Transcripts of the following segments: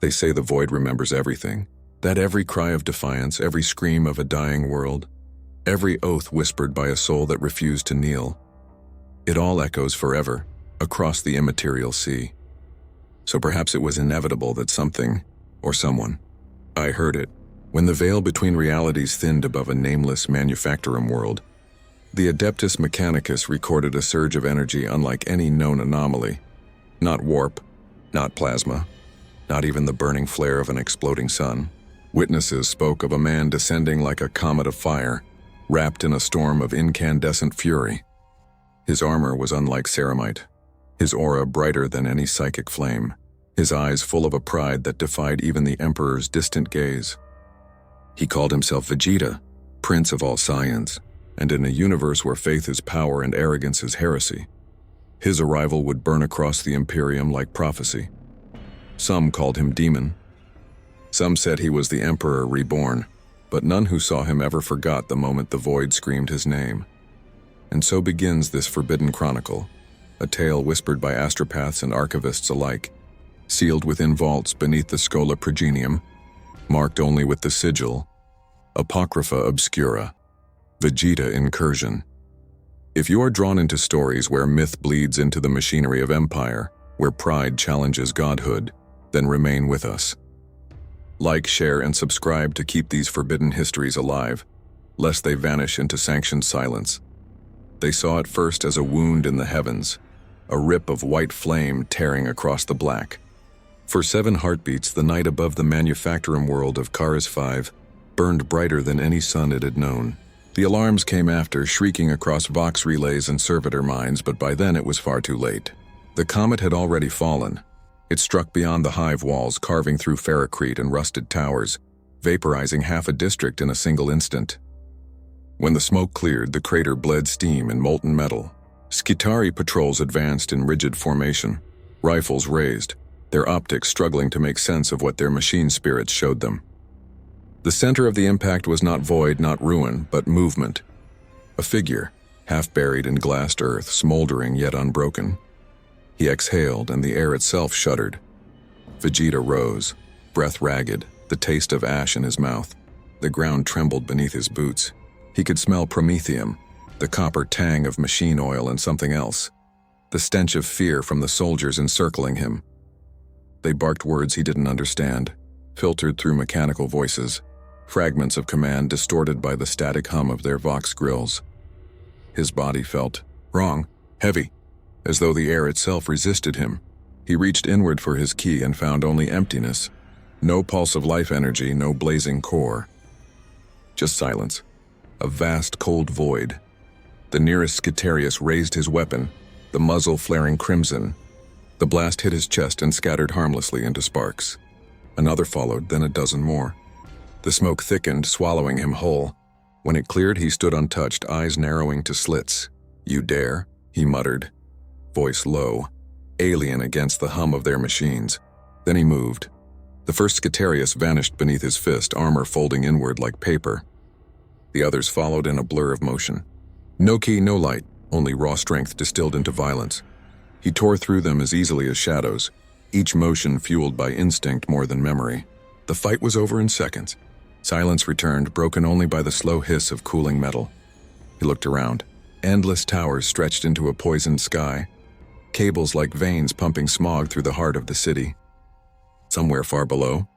They say the void remembers everything, that every cry of defiance, every scream of a dying world, every oath whispered by a soul that refused to kneel, it all echoes forever across the immaterial sea. So perhaps it was inevitable that something, or someone, I heard it, when the veil between realities thinned above a nameless manufactorum world. The Adeptus Mechanicus recorded a surge of energy unlike any known anomaly. Not warp, not plasma, not even the burning flare of an exploding sun. Witnesses spoke of a man descending like a comet of fire, wrapped in a storm of incandescent fury. His armor was unlike ceramite, his aura brighter than any psychic flame, his eyes full of a pride that defied even the Emperor's distant gaze. He called himself Vegeta, Prince of all Saiyans, and in a universe where faith is power and arrogance is heresy, his arrival would burn across the Imperium like prophecy. Some called him demon. Some said he was the Emperor reborn, but none who saw him ever forgot the moment the void screamed his name. And so begins this forbidden chronicle, a tale whispered by astropaths and archivists alike, sealed within vaults beneath the Schola Progenium, marked only with the sigil, Apocrypha Obscura, Vegeta Incursion. If you are drawn into stories where myth bleeds into the machinery of empire, where pride challenges godhood, then remain with us. Like, share, and subscribe to keep these forbidden histories alive, lest they vanish into sanctioned silence. They saw it first as a wound in the heavens, a rip of white flame tearing across the black. For 7 heartbeats, the night above the manufactorum world of Karas 5 burned brighter than any sun it had known. The alarms came after, shrieking across Vox relays and servitor minds, but by then it was far too late. The comet had already fallen. It struck beyond the hive walls, carving through ferrocrete and rusted towers, vaporizing half a district in a single instant. When the smoke cleared, the crater bled steam and molten metal. Skitarii patrols advanced in rigid formation, rifles raised, their optics struggling to make sense of what their machine spirits showed them. The center of the impact was not void, not ruin, but movement. A figure, half buried in glassed earth, smoldering yet unbroken. He exhaled, and the air itself shuddered. Vegeta rose, breath ragged, the taste of ash in his mouth. The ground trembled beneath his boots. He could smell promethium, the copper tang of machine oil and something else, the stench of fear from the soldiers encircling him. They barked words he didn't understand, filtered through mechanical voices, fragments of command distorted by the static hum of their Vox grills. His body felt wrong, heavy, as though the air itself resisted him. He reached inward for his key and found only emptiness. No pulse of life energy, no blazing core. Just silence. A vast, cold void. The nearest Skitarius raised his weapon, the muzzle flaring crimson. The blast hit his chest and scattered harmlessly into sparks. Another followed, then a dozen more. The smoke thickened, swallowing him whole. When it cleared, he stood untouched, eyes narrowing to slits. "You dare?" he muttered, voice low, alien against the hum of their machines. Then he moved. The first Skitarius vanished beneath his fist, armor folding inward like paper. The others followed in a blur of motion. No key, no light, only raw strength distilled into violence. He tore through them as easily as shadows, each motion fueled by instinct more than memory. The fight was over in seconds. Silence returned, broken only by the slow hiss of cooling metal. He looked around. Endless towers stretched into a poisoned sky, cables like veins pumping smog through the heart of the city. Somewhere far below,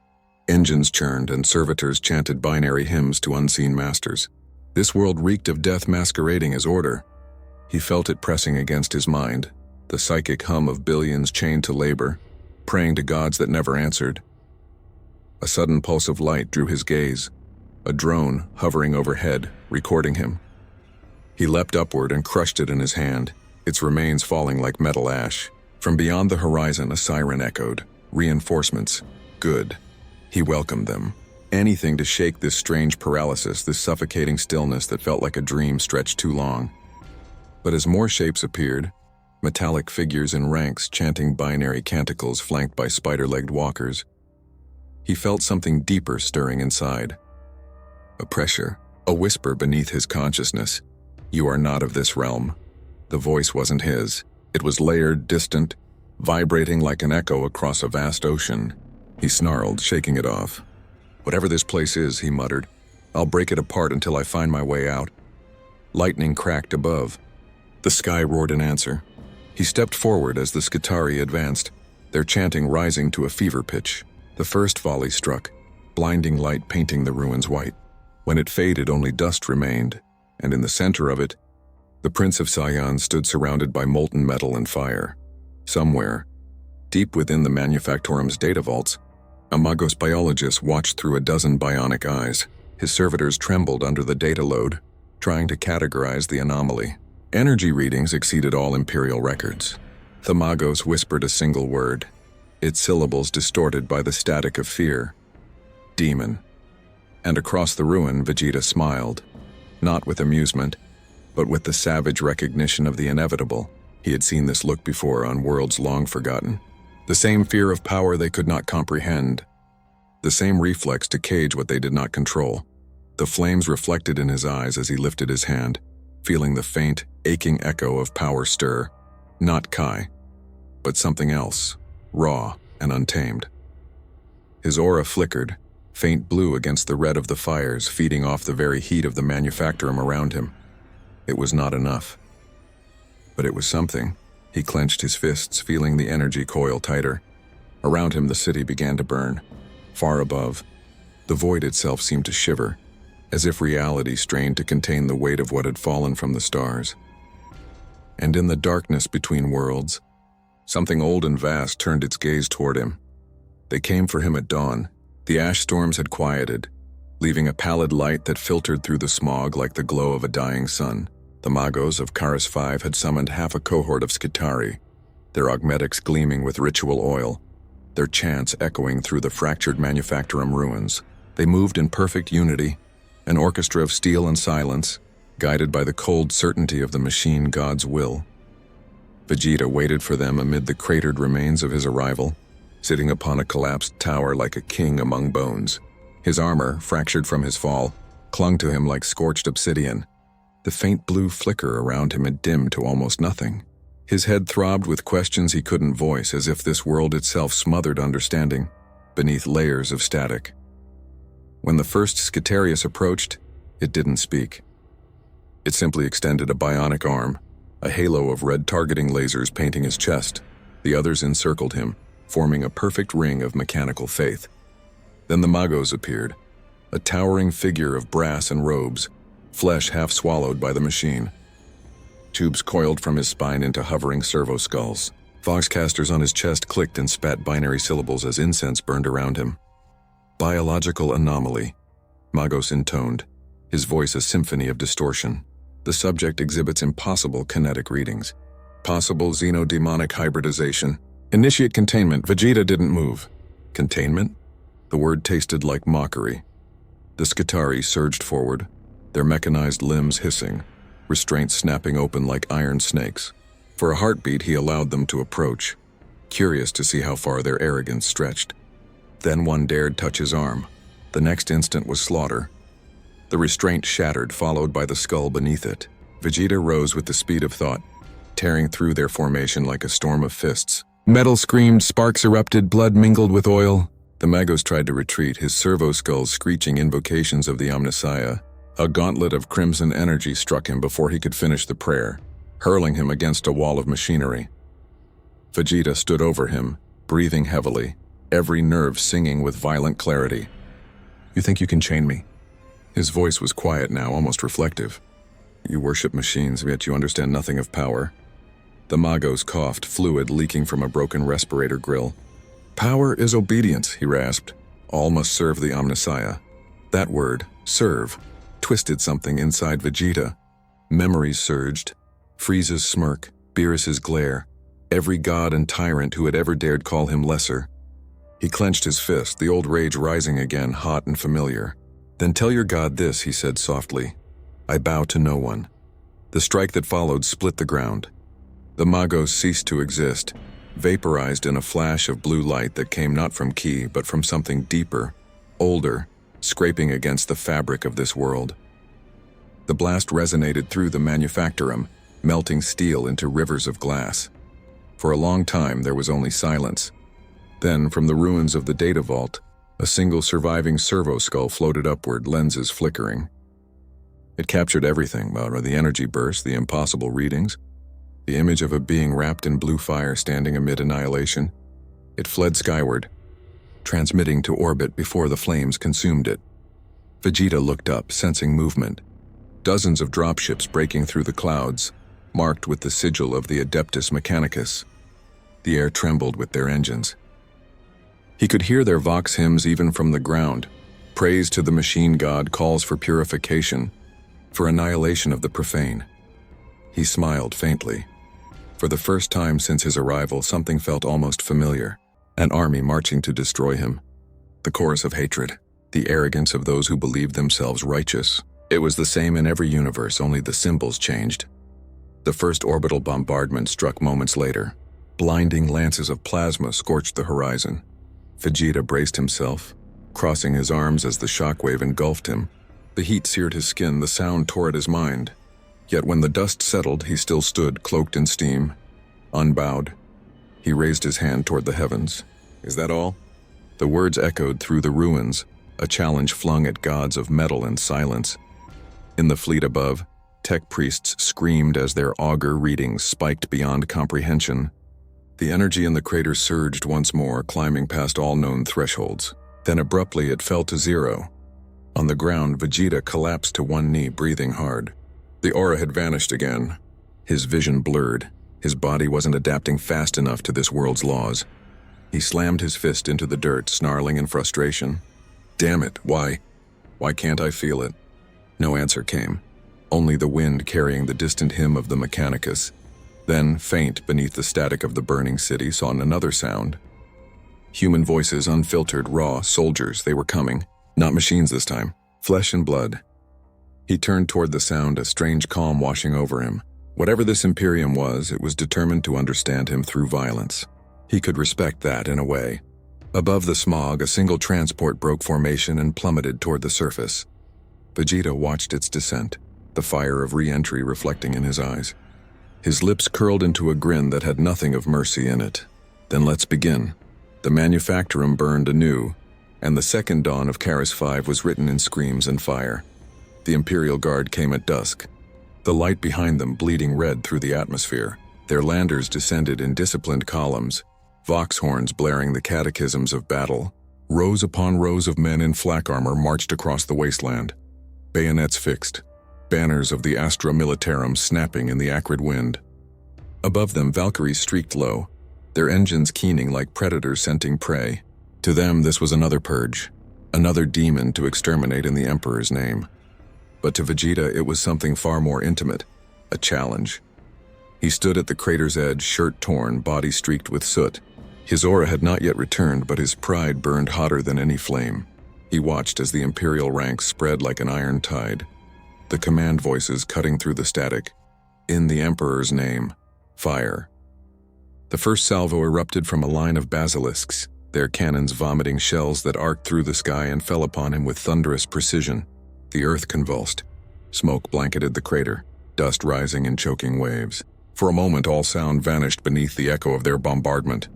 engines churned and servitors chanted binary hymns to unseen masters. This world reeked of death masquerading as order. He felt it pressing against his mind, the psychic hum of billions chained to labor, praying to gods that never answered. A sudden pulse of light drew his gaze, a drone hovering overhead, recording him. He leapt upward and crushed it in his hand, its remains falling like metal ash. From beyond the horizon, a siren echoed. Reinforcements. Good. He welcomed them. Anything to shake this strange paralysis, this suffocating stillness that felt like a dream stretched too long. But as more shapes appeared, metallic figures in ranks chanting binary canticles flanked by spider-legged walkers, he felt something deeper stirring inside. A pressure, a whisper beneath his consciousness. "You are not of this realm." The voice wasn't his. It was layered, distant, vibrating like an echo across a vast ocean. He snarled, shaking it off. "Whatever this place is," he muttered, "I'll break it apart until I find my way out." Lightning cracked above. The sky roared in answer. He stepped forward as the Skitarii advanced, their chanting rising to a fever pitch. The first volley struck, blinding light painting the ruins white. When it faded, only dust remained, and in the center of it, the Prince of Saiyan stood surrounded by molten metal and fire. Somewhere, deep within the Manufactorum's data vaults, a Magos biologist watched through a dozen bionic eyes. His servitors trembled under the data load, trying to categorize the anomaly. Energy readings exceeded all Imperial records. The Magos whispered a single word, its syllables distorted by the static of fear. "Demon." And across the ruin, Vegeta smiled, not with amusement, but with the savage recognition of the inevitable. He had seen this look before on worlds long forgotten. The same fear of power they could not comprehend. The same reflex to cage what they did not control. The flames reflected in his eyes as he lifted his hand, feeling the faint, aching echo of power stir. Not Kai, but something else, raw and untamed. His aura flickered, faint blue against the red of the fires, feeding off the very heat of the Manufactorum around him. It was not enough. But it was something. He clenched his fists, feeling the energy coil tighter. Around him, the city began to burn. Far above, the void itself seemed to shiver, as if reality strained to contain the weight of what had fallen from the stars. And in the darkness between worlds, something old and vast turned its gaze toward him. They came for him at dawn. The ash storms had quieted, leaving a pallid light that filtered through the smog like the glow of a dying sun. The Magos of Karis 5 had summoned half a cohort of Skitarii, their augmetics gleaming with ritual oil, their chants echoing through the fractured Manufactorum ruins. They moved in perfect unity, an orchestra of steel and silence, guided by the cold certainty of the machine god's will. Vegeta waited for them amid the cratered remains of his arrival, sitting upon a collapsed tower like a king among bones. His armor, fractured from his fall, clung to him like scorched obsidian. The faint blue flicker around him had dimmed to almost nothing. His head throbbed with questions he couldn't voice, as if this world itself smothered understanding beneath layers of static. When the first Skitarius approached, it didn't speak. It simply extended a bionic arm, a halo of red targeting lasers painting his chest. The others encircled him, forming a perfect ring of mechanical faith. Then the Magos appeared, a towering figure of brass and robes, flesh half swallowed by the machine. Tubes coiled from his spine into hovering servo skulls. Voxcasters on his chest clicked and spat binary syllables as incense burned around him. "Biological anomaly," Magos intoned, his voice a symphony of distortion. The subject exhibits impossible kinetic readings. Possible xenodemonic hybridization. Initiate containment. Vegeta didn't move. Containment? The word tasted like mockery. The Skitarii surged forward, their mechanized limbs hissing, restraints snapping open like iron snakes. For a heartbeat, he allowed them to approach, curious to see how far their arrogance stretched. Then one dared touch his arm. The next instant was slaughter. The restraint shattered, followed by the skull beneath it. Vegeta rose with the speed of thought, tearing through their formation like a storm of fists. Metal screamed, sparks erupted, blood mingled with oil. The Magos tried to retreat, his servo skulls screeching invocations of the Omnissiah. A gauntlet of crimson energy struck him before he could finish the prayer, hurling him against a wall of machinery. Vegeta stood over him, breathing heavily, every nerve singing with violent clarity. "You think you can chain me?" His voice was quiet now, almost reflective. "You worship machines, yet you understand nothing of power." The Magos coughed, fluid leaking from a broken respirator grill. "Power is obedience," he rasped. "All must serve the Omnissiah." That word, serve, twisted something inside Vegeta. Memories surged. Frieza's smirk, Beerus's glare, every god and tyrant who had ever dared call him lesser. He clenched his fist, the old rage rising again, hot and familiar. "Then tell your god this," he said softly. "I bow to no one." The strike that followed split the ground. The Magos ceased to exist, vaporized in a flash of blue light that came not from Ki, but from something deeper, older, scraping against the fabric of this world. The blast resonated through the Manufactorum, melting steel into rivers of glass. For a long time there was only silence. Then, from the ruins of the data vault, a single surviving servo skull floated upward, lenses flickering. It captured everything, the energy burst, the impossible readings, the image of a being wrapped in blue fire standing amid annihilation. It fled skyward, transmitting to orbit before the flames consumed it. Vegeta looked up, sensing movement. Dozens of dropships breaking through the clouds, marked with the sigil of the Adeptus Mechanicus. The air trembled with their engines. He could hear their vox hymns even from the ground. Praise to the machine god, calls for purification, for annihilation of the profane. He smiled faintly. For the first time since his arrival, something felt almost familiar. An army marching to destroy him. The chorus of hatred, the arrogance of those who believed themselves righteous. It was the same in every universe, only the symbols changed. The first orbital bombardment struck moments later. Blinding lances of plasma scorched the horizon. Vegeta braced himself, crossing his arms as the shockwave engulfed him. The heat seared his skin, the sound tore at his mind. Yet when the dust settled, he still stood, cloaked in steam, unbowed. He raised his hand toward the heavens. "Is that all?" The words echoed through the ruins, a challenge flung at gods of metal and silence. In the fleet above, tech priests screamed as their augur readings spiked beyond comprehension. The energy in the crater surged once more, climbing past all known thresholds. Then abruptly it fell to zero. On the ground, Vegeta collapsed to one knee, breathing hard. The aura had vanished again. His vision blurred. His body wasn't adapting fast enough to this world's laws. He slammed his fist into the dirt, snarling in frustration. "Damn it, why can't I feel it?" No answer came. Only the wind carrying the distant hymn of the Mechanicus. Then, faint beneath the static of the burning city, saw another sound. Human voices, unfiltered, raw, soldiers, they were coming. Not machines this time. Flesh and blood. He turned toward the sound, a strange calm washing over him. Whatever this Imperium was, it was determined to understand him through violence. He could respect that in a way. Above the smog, a single transport broke formation and plummeted toward the surface. Vegeta watched its descent, the fire of re-entry reflecting in his eyes. His lips curled into a grin that had nothing of mercy in it. Then let's begin. The manufactorum burned anew, and the second dawn of Karis 5 was written in screams and fire. The Imperial Guard came at dusk, the light behind them bleeding red through the atmosphere. Their landers descended in disciplined columns, vox horns blaring the catechisms of battle. Rows upon rows of men in flak armor marched across the wasteland, bayonets fixed, banners of the Astra Militarum snapping in the acrid wind. Above them, Valkyries streaked low, their engines keening like predators scenting prey. To them, this was another purge, another demon to exterminate in the Emperor's name. But to Vegeta, it was something far more intimate, a challenge. He stood at the crater's edge, shirt torn, body streaked with soot. His aura had not yet returned, but his pride burned hotter than any flame. He watched as the Imperial ranks spread like an iron tide. The command voices cutting through the static. In the Emperor's name, fire. The first salvo erupted from a line of basilisks, their cannons vomiting shells that arced through the sky and fell upon him with thunderous precision. The earth convulsed. Smoke blanketed the crater, dust rising in choking waves. For a moment, all sound vanished beneath the echo of their bombardment.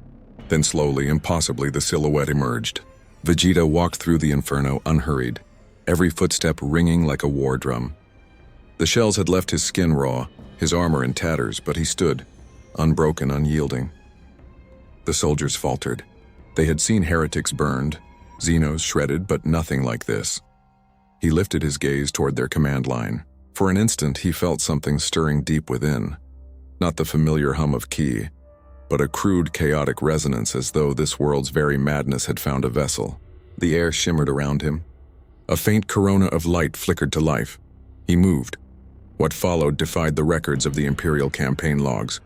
Then slowly, impossibly, the silhouette emerged. Vegeta walked through the inferno unhurried, every footstep ringing like a war drum. The shells had left his skin raw, his armor in tatters, but he stood, unbroken, unyielding. The soldiers faltered. They had seen heretics burned, Xenos shredded, but nothing like this. He lifted his gaze toward their command line. For an instant, he felt something stirring deep within. Not the familiar hum of ki, but a crude, chaotic resonance as though this world's very madness had found a vessel. The air shimmered around him. A faint corona of light flickered to life. He moved. What followed defied the records of the Imperial campaign logs.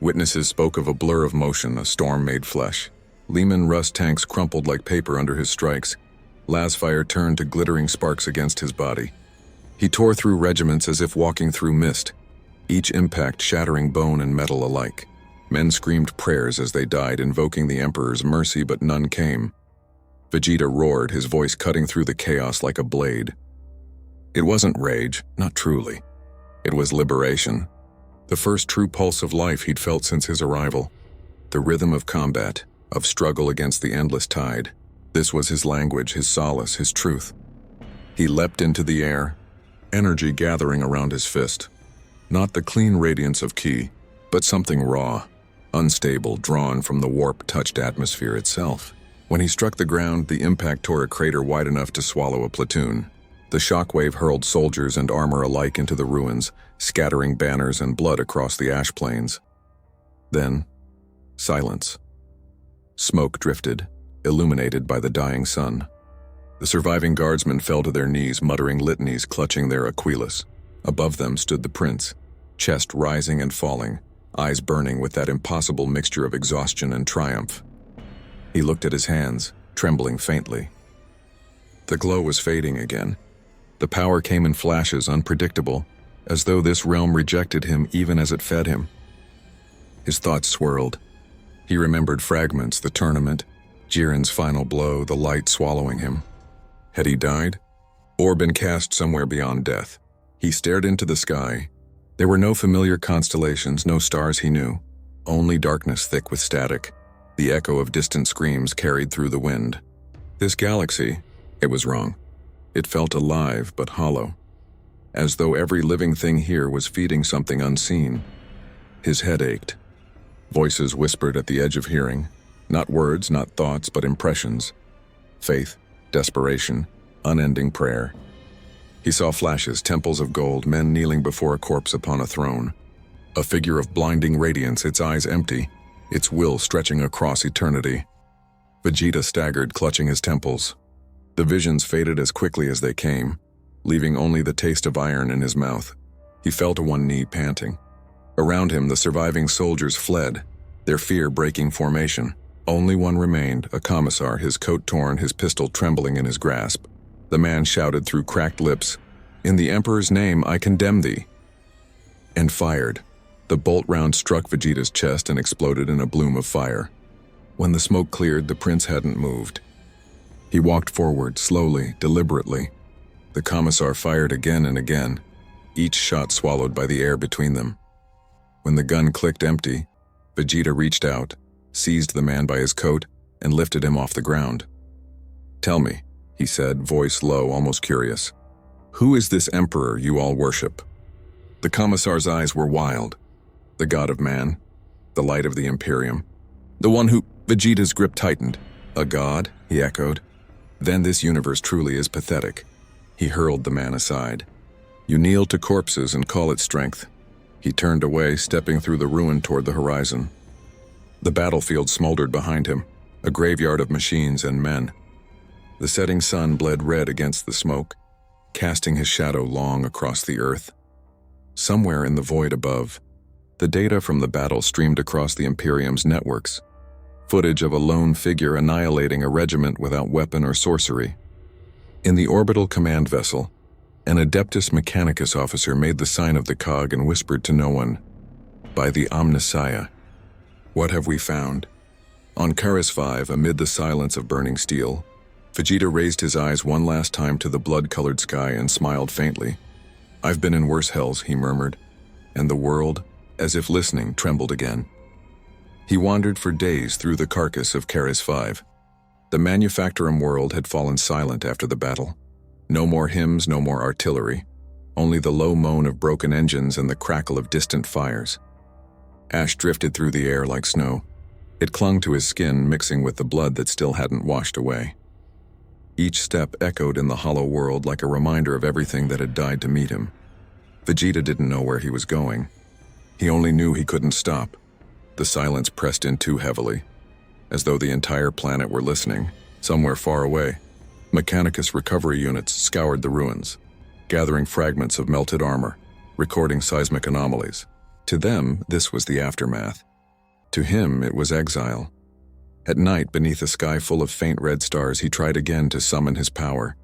Witnesses spoke of a blur of motion, a storm made flesh. Lehman Russ tanks crumpled like paper under his strikes. Lasfire turned to glittering sparks against his body. He tore through regiments as if walking through mist, each impact shattering bone and metal alike. Men screamed prayers as they died, invoking the Emperor's mercy, but none came. Vegeta roared, his voice cutting through the chaos like a blade. It wasn't rage, not truly. It was liberation. The first true pulse of life he'd felt since his arrival. The rhythm of combat, of struggle against the endless tide. This was his language, his solace, his truth. He leapt into the air, energy gathering around his fist. Not the clean radiance of ki, but something raw, unstable, drawn from the warp-touched atmosphere itself. When he struck the ground, the impact tore a crater wide enough to swallow a platoon. The shockwave hurled soldiers and armor alike into the ruins, scattering banners and blood across the ash plains. Then, silence. Smoke drifted, illuminated by the dying sun. The surviving guardsmen fell to their knees, muttering litanies, clutching their aquilus. Above them stood the prince, chest rising and falling, eyes burning with that impossible mixture of exhaustion and triumph. He looked at his hands, trembling faintly. The glow was fading again. The power came in flashes, unpredictable, as though this realm rejected him even as it fed him. His thoughts swirled. He remembered fragments, the tournament, Jiren's final blow, the light swallowing him. Had he died? Or been cast somewhere beyond death? He stared into the sky. There were no familiar constellations, no stars he knew. Only darkness thick with static. The echo of distant screams carried through the wind. This galaxy, it was wrong. It felt alive but hollow, as though every living thing here was feeding something unseen. His head ached. Voices whispered at the edge of hearing. Not words, not thoughts, but impressions. Faith, desperation, unending prayer. He saw flashes, temples of gold, men kneeling before a corpse upon a throne. A figure of blinding radiance, its eyes empty, its will stretching across eternity. Vegeta staggered, clutching his temples. The visions faded as quickly as they came, leaving only the taste of iron in his mouth. He fell to one knee, panting. Around him, the surviving soldiers fled, their fear breaking formation. Only one remained, a commissar, his coat torn, his pistol trembling in his grasp. The man shouted through cracked lips, "In the Emperor's name, I condemn thee," and fired. The bolt round struck Vegeta's chest and exploded in a bloom of fire. When the smoke cleared, the prince hadn't moved. He walked forward, slowly, deliberately. The commissar fired again and again, each shot swallowed by the air between them. When the gun clicked empty, Vegeta reached out, seized the man by his coat, and lifted him off the ground. "Tell me," he said, voice low, almost curious. "Who is this emperor you all worship?" The commissar's eyes were wild. The god of man, the light of the Imperium, the one who... Vegeta's grip tightened. "A god?" he echoed. "Then this universe truly is pathetic." He hurled the man aside. "You kneel to corpses and call it strength." He turned away, stepping through the ruin toward the horizon. The battlefield smoldered behind him, a graveyard of machines and men. The setting sun bled red against the smoke, casting his shadow long across the earth. Somewhere in the void above, the data from the battle streamed across the Imperium's networks, footage of a lone figure annihilating a regiment without weapon or sorcery. In the orbital command vessel, an Adeptus Mechanicus officer made the sign of the cog and whispered to no one, "By the Omnissiah, what have we found?" On Karis 5, amid the silence of burning steel, Vegeta raised his eyes one last time to the blood-colored sky and smiled faintly. "I've been in worse hells," he murmured, and the world, as if listening, trembled again. He wandered for days through the carcass of Karis 5. The Manufactorum world had fallen silent after the battle. No more hymns, no more artillery, only the low moan of broken engines and the crackle of distant fires. Ash drifted through the air like snow. It clung to his skin, mixing with the blood that still hadn't washed away. Each step echoed in the hollow world like a reminder of everything that had died to meet him. Vegeta didn't know where he was going. He only knew he couldn't stop. The silence pressed in too heavily, as though the entire planet were listening, somewhere far away. Mechanicus recovery units scoured the ruins, gathering fragments of melted armor, recording seismic anomalies. To them, this was the aftermath. To him, it was exile. At night, beneath a sky full of faint red stars, he tried again to summon his power.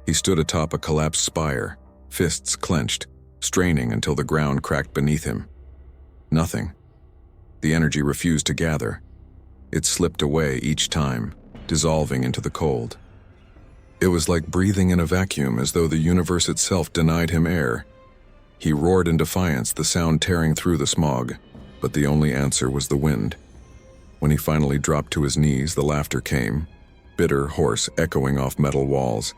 He stood atop a collapsed spire, fists clenched, straining until the ground cracked beneath him. Nothing. The energy refused to gather. It slipped away each time, dissolving into the cold. It was like breathing in a vacuum, as though the universe itself denied him air. He roared in defiance, the sound tearing through the smog, but the only answer was the wind. When he finally dropped to his knees, the laughter came, bitter, hoarse, echoing off metal walls.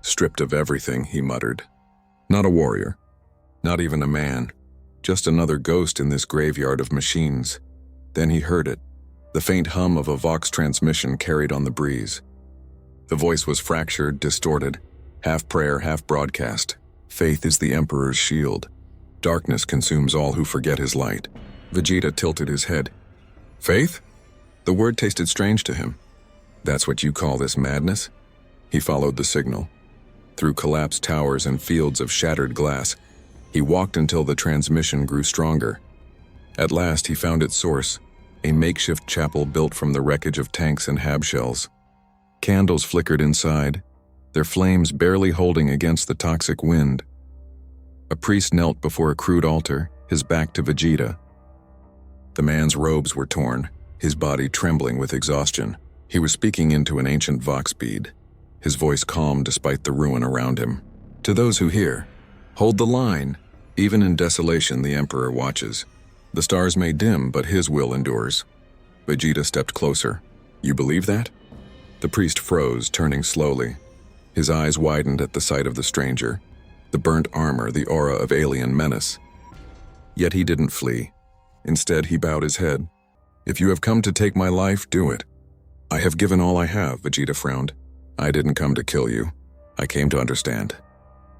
"Stripped of everything," he muttered. "Not a warrior. Not even a man. Just another ghost in this graveyard of machines." Then he heard it, the faint hum of a Vox transmission carried on the breeze. The voice was fractured, distorted, half prayer, half broadcast. "Faith is the Emperor's shield. Darkness consumes all who forget his light." Vegeta tilted his head. "Faith?" The word tasted strange to him. "That's what you call this madness?" He followed the signal. Through collapsed towers and fields of shattered glass, he walked until the transmission grew stronger. At last he found its source, a makeshift chapel built from the wreckage of tanks and hab shells. Candles flickered inside, their flames barely holding against the toxic wind. A priest knelt before a crude altar, his back to Vegeta. The man's robes were torn, his body trembling with exhaustion. He was speaking into an ancient Vox bead, his voice calm despite the ruin around him. "To those who hear, hold the line. Even in desolation, the Emperor watches. The stars may dim, but his will endures." Vegeta stepped closer. "You believe that?" The priest froze, turning slowly. His eyes widened at the sight of the stranger, the burnt armor, the aura of alien menace. Yet he didn't flee. Instead, he bowed his head. "If you have come to take my life, do it." "I have given all I have," Vegeta frowned. "I didn't come to kill you. I came to understand."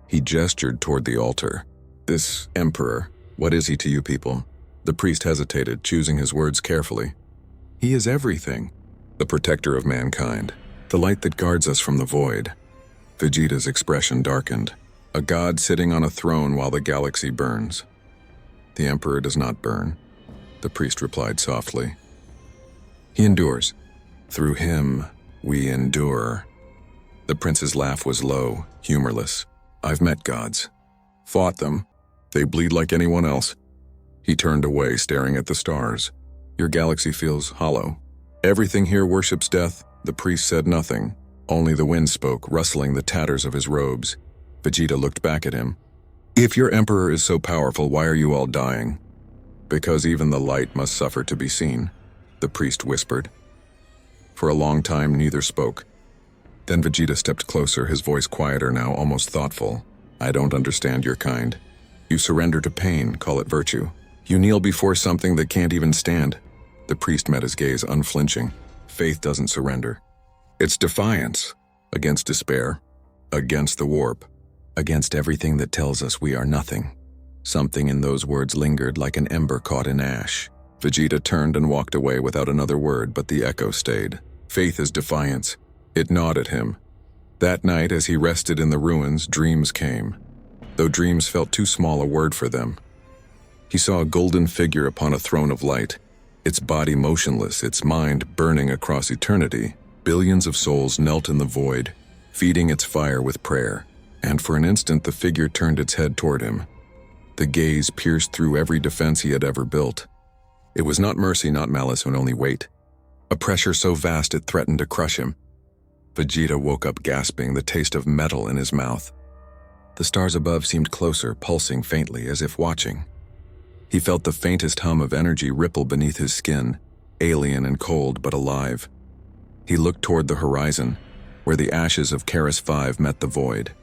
He gestured toward the altar. "This Emperor, what is he to you people?" The priest hesitated, choosing his words carefully. "He is everything. The protector of mankind, the light that guards us from the void." Vegeta's expression darkened. "A god sitting on a throne while the galaxy burns." "The Emperor does not burn," the priest replied softly. "He endures. Through him, we endure." The prince's laugh was low, humorless. "I've met gods. Fought them. They bleed like anyone else." He turned away, staring at the stars. "Your galaxy feels hollow. Everything here worships death." The priest said nothing. Only the wind spoke, rustling the tatters of his robes. Vegeta looked back at him. "If your Emperor is so powerful, why are you all dying?" "Because even the light must suffer to be seen," the priest whispered. For a long time, neither spoke. Then Vegeta stepped closer, his voice quieter now, almost thoughtful. "I don't understand your kind. You surrender to pain, call it virtue. You kneel before something that can't even stand." The priest met his gaze, unflinching. "Faith doesn't surrender. It's defiance. Against despair. Against the warp. Against everything that tells us we are nothing." Something in those words lingered like an ember caught in ash. Vegeta turned and walked away without another word, but the echo stayed. Faith is defiance. It gnawed at him. That night, as he rested in the ruins, dreams came. Though dreams felt too small a word for them. He saw a golden figure upon a throne of light, its body motionless, its mind burning across eternity. Billions of souls knelt in the void, feeding its fire with prayer. And for an instant, the figure turned its head toward him. The gaze pierced through every defense he had ever built. It was not mercy, not malice, and only weight. A pressure so vast it threatened to crush him. Vegeta woke up gasping, the taste of metal in his mouth. The stars above seemed closer, pulsing faintly, as if watching. He felt the faintest hum of energy ripple beneath his skin, alien and cold but alive. He looked toward the horizon, where the ashes of Keras 5 met the void.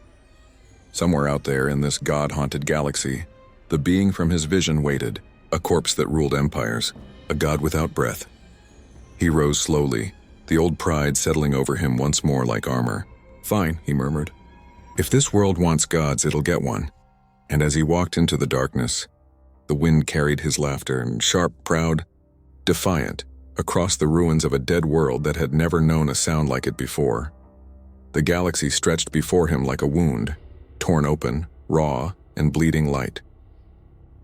Somewhere out there in this god-haunted galaxy, the being from his vision waited, a corpse that ruled empires, a god without breath. He rose slowly, the old pride settling over him once more like armor. "Fine," he murmured. "If this world wants gods, it'll get one." And as he walked into the darkness, the wind carried his laughter, and sharp, proud, defiant, across the ruins of a dead world that had never known a sound like it before. The galaxy stretched before him like a wound, torn open, raw, and bleeding light.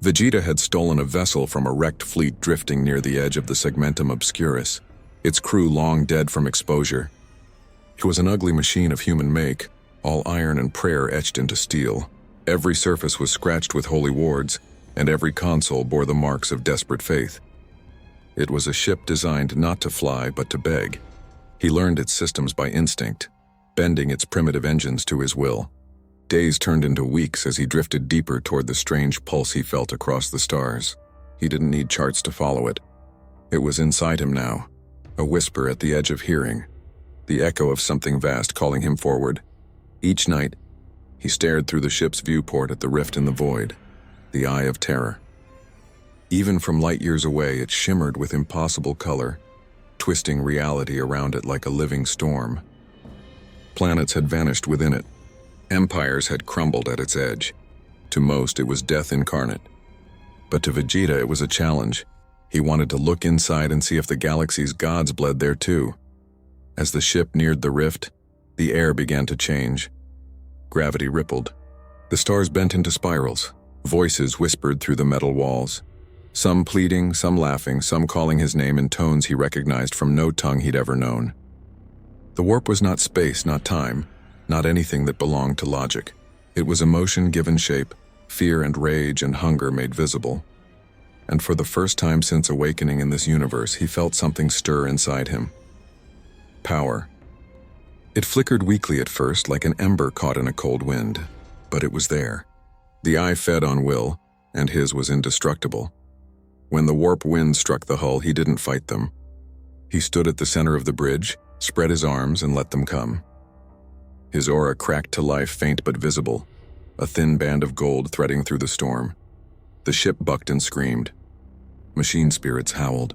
Vegeta had stolen a vessel from a wrecked fleet drifting near the edge of the Segmentum Obscurus, its crew long dead from exposure. It was an ugly machine of human make, all iron and prayer etched into steel. Every surface was scratched with holy wards, and every console bore the marks of desperate faith. It was a ship designed not to fly, but to beg. He learned its systems by instinct, bending its primitive engines to his will. Days turned into weeks as he drifted deeper toward the strange pulse he felt across the stars. He didn't need charts to follow it. It was inside him now, a whisper at the edge of hearing, the echo of something vast calling him forward. Each night, he stared through the ship's viewport at the rift in the void, the eye of terror. Even from light years away, it shimmered with impossible color, twisting reality around it like a living storm. Planets had vanished within it. Empires had crumbled at its edge. To most, it was death incarnate. But to Vegeta, it was a challenge. He wanted to look inside and see if the galaxy's gods bled there too. As the ship neared the rift, the air began to change. Gravity rippled. The stars bent into spirals. Voices whispered through the metal walls. Some pleading, some laughing, some calling his name in tones he recognized from no tongue he'd ever known. The warp was not space, not time, not anything that belonged to logic. It was emotion given shape, fear and rage and hunger made visible. And for the first time since awakening in this universe, he felt something stir inside him. Power. It flickered weakly at first, like an ember caught in a cold wind, but it was there. The eye fed on will, and his was indestructible. When the warp wind struck the hull, he didn't fight them. He stood at the center of the bridge, spread his arms, and let them come. His aura cracked to life, faint but visible, a thin band of gold threading through the storm. The ship bucked and screamed. Machine spirits howled.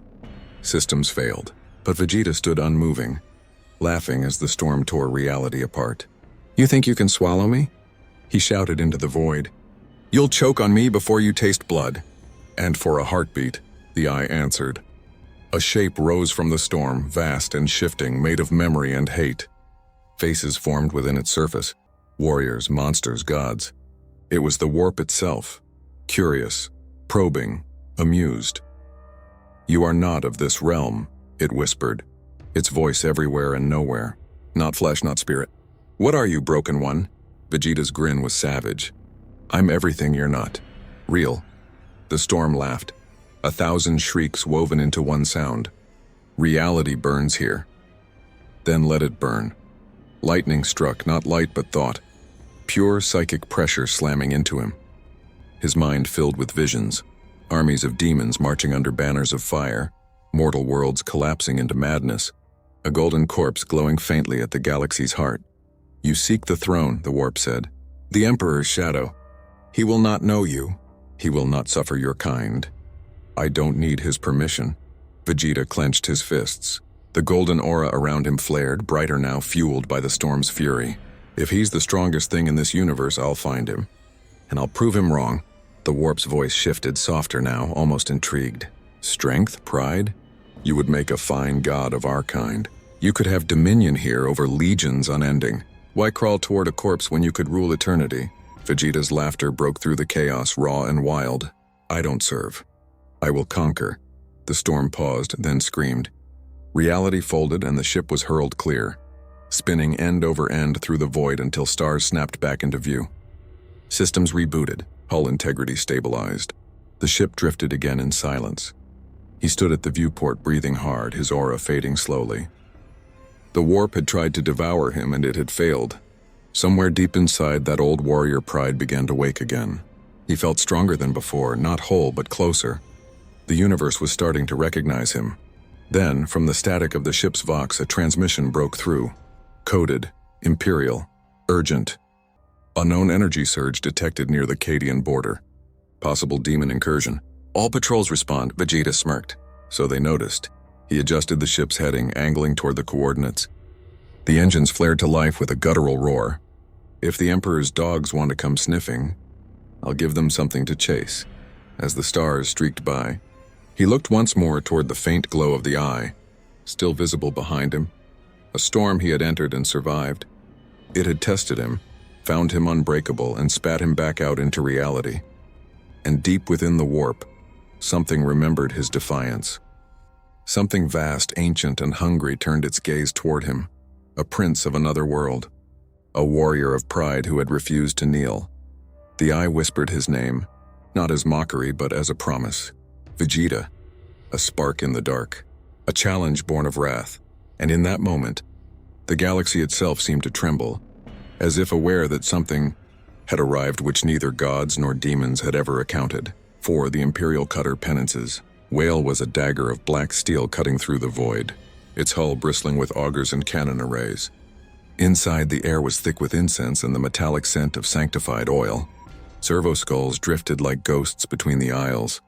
Systems failed, but Vegeta stood unmoving, laughing as the storm tore reality apart. "You think you can swallow me?" he shouted into the void. "You'll choke on me before you taste blood." And for a heartbeat, the eye answered. A shape rose from the storm, vast and shifting, made of memory and hate. Faces formed within its surface, warriors, monsters, gods. It was the warp itself, curious, probing, amused. "You are not of this realm," it whispered, its voice everywhere and nowhere. "Not flesh, not spirit." "What are you, broken one?" Vegeta's grin was savage. "I'm everything you're not. Real." The storm laughed, 1,000 shrieks woven into one sound. "Reality burns here. Then let it burn." Lightning struck, not light but thought. Pure psychic pressure slamming into him. His mind filled with visions. Armies of demons marching under banners of fire. Mortal worlds collapsing into madness. A golden corpse glowing faintly at the galaxy's heart. "You seek the throne," the warp said. "The Emperor's shadow. He will not know you. He will not suffer your kind. I don't need his permission." Vegeta clenched his fists. The golden aura around him flared, brighter now, fueled by the storm's fury. "If he's the strongest thing in this universe, I'll find him. And I'll prove him wrong." The warp's voice shifted, softer now, almost intrigued. "Strength? Pride? You would make a fine god of our kind. You could have dominion here over legions unending. Why crawl toward a corpse when you could rule eternity?" Vegeta's laughter broke through the chaos, raw and wild. "I don't serve. I will conquer." The storm paused, then screamed. Reality folded and the ship was hurled clear, spinning end over end through the void until stars snapped back into view. Systems rebooted, hull integrity stabilized. The ship drifted again in silence. He stood at the viewport, breathing hard, his aura fading slowly. The warp had tried to devour him and it had failed. Somewhere deep inside, that old warrior pride began to wake again. He felt stronger than before, not whole but closer. The universe was starting to recognize him. Then, from the static of the ship's vox, a transmission broke through. Coded, Imperial, urgent. Unknown energy surge detected near the Cadian border. Possible demon incursion. "All patrols respond," Vegeta smirked. So they noticed. He adjusted the ship's heading, angling toward the coordinates. The engines flared to life with a guttural roar. "If the Emperor's dogs want to come sniffing, I'll give them something to chase." As the stars streaked by, he looked once more toward the faint glow of the eye, still visible behind him. A storm he had entered and survived. It had tested him, found him unbreakable, and spat him back out into reality. And deep within the warp, something remembered his defiance. Something vast, ancient, and hungry turned its gaze toward him. A prince of another world. A warrior of pride who had refused to kneel. The eye whispered his name, not as mockery but as a promise. Vegeta. A spark in the dark. A challenge born of wrath. And in that moment, the galaxy itself seemed to tremble, as if aware that something had arrived which neither gods nor demons had ever accounted for. The Imperial cutter penances. Whale was a dagger of black steel cutting through the void, its hull bristling with augers and cannon arrays. Inside, the air was thick with incense and the metallic scent of sanctified oil. Servo skulls drifted like ghosts between the aisles,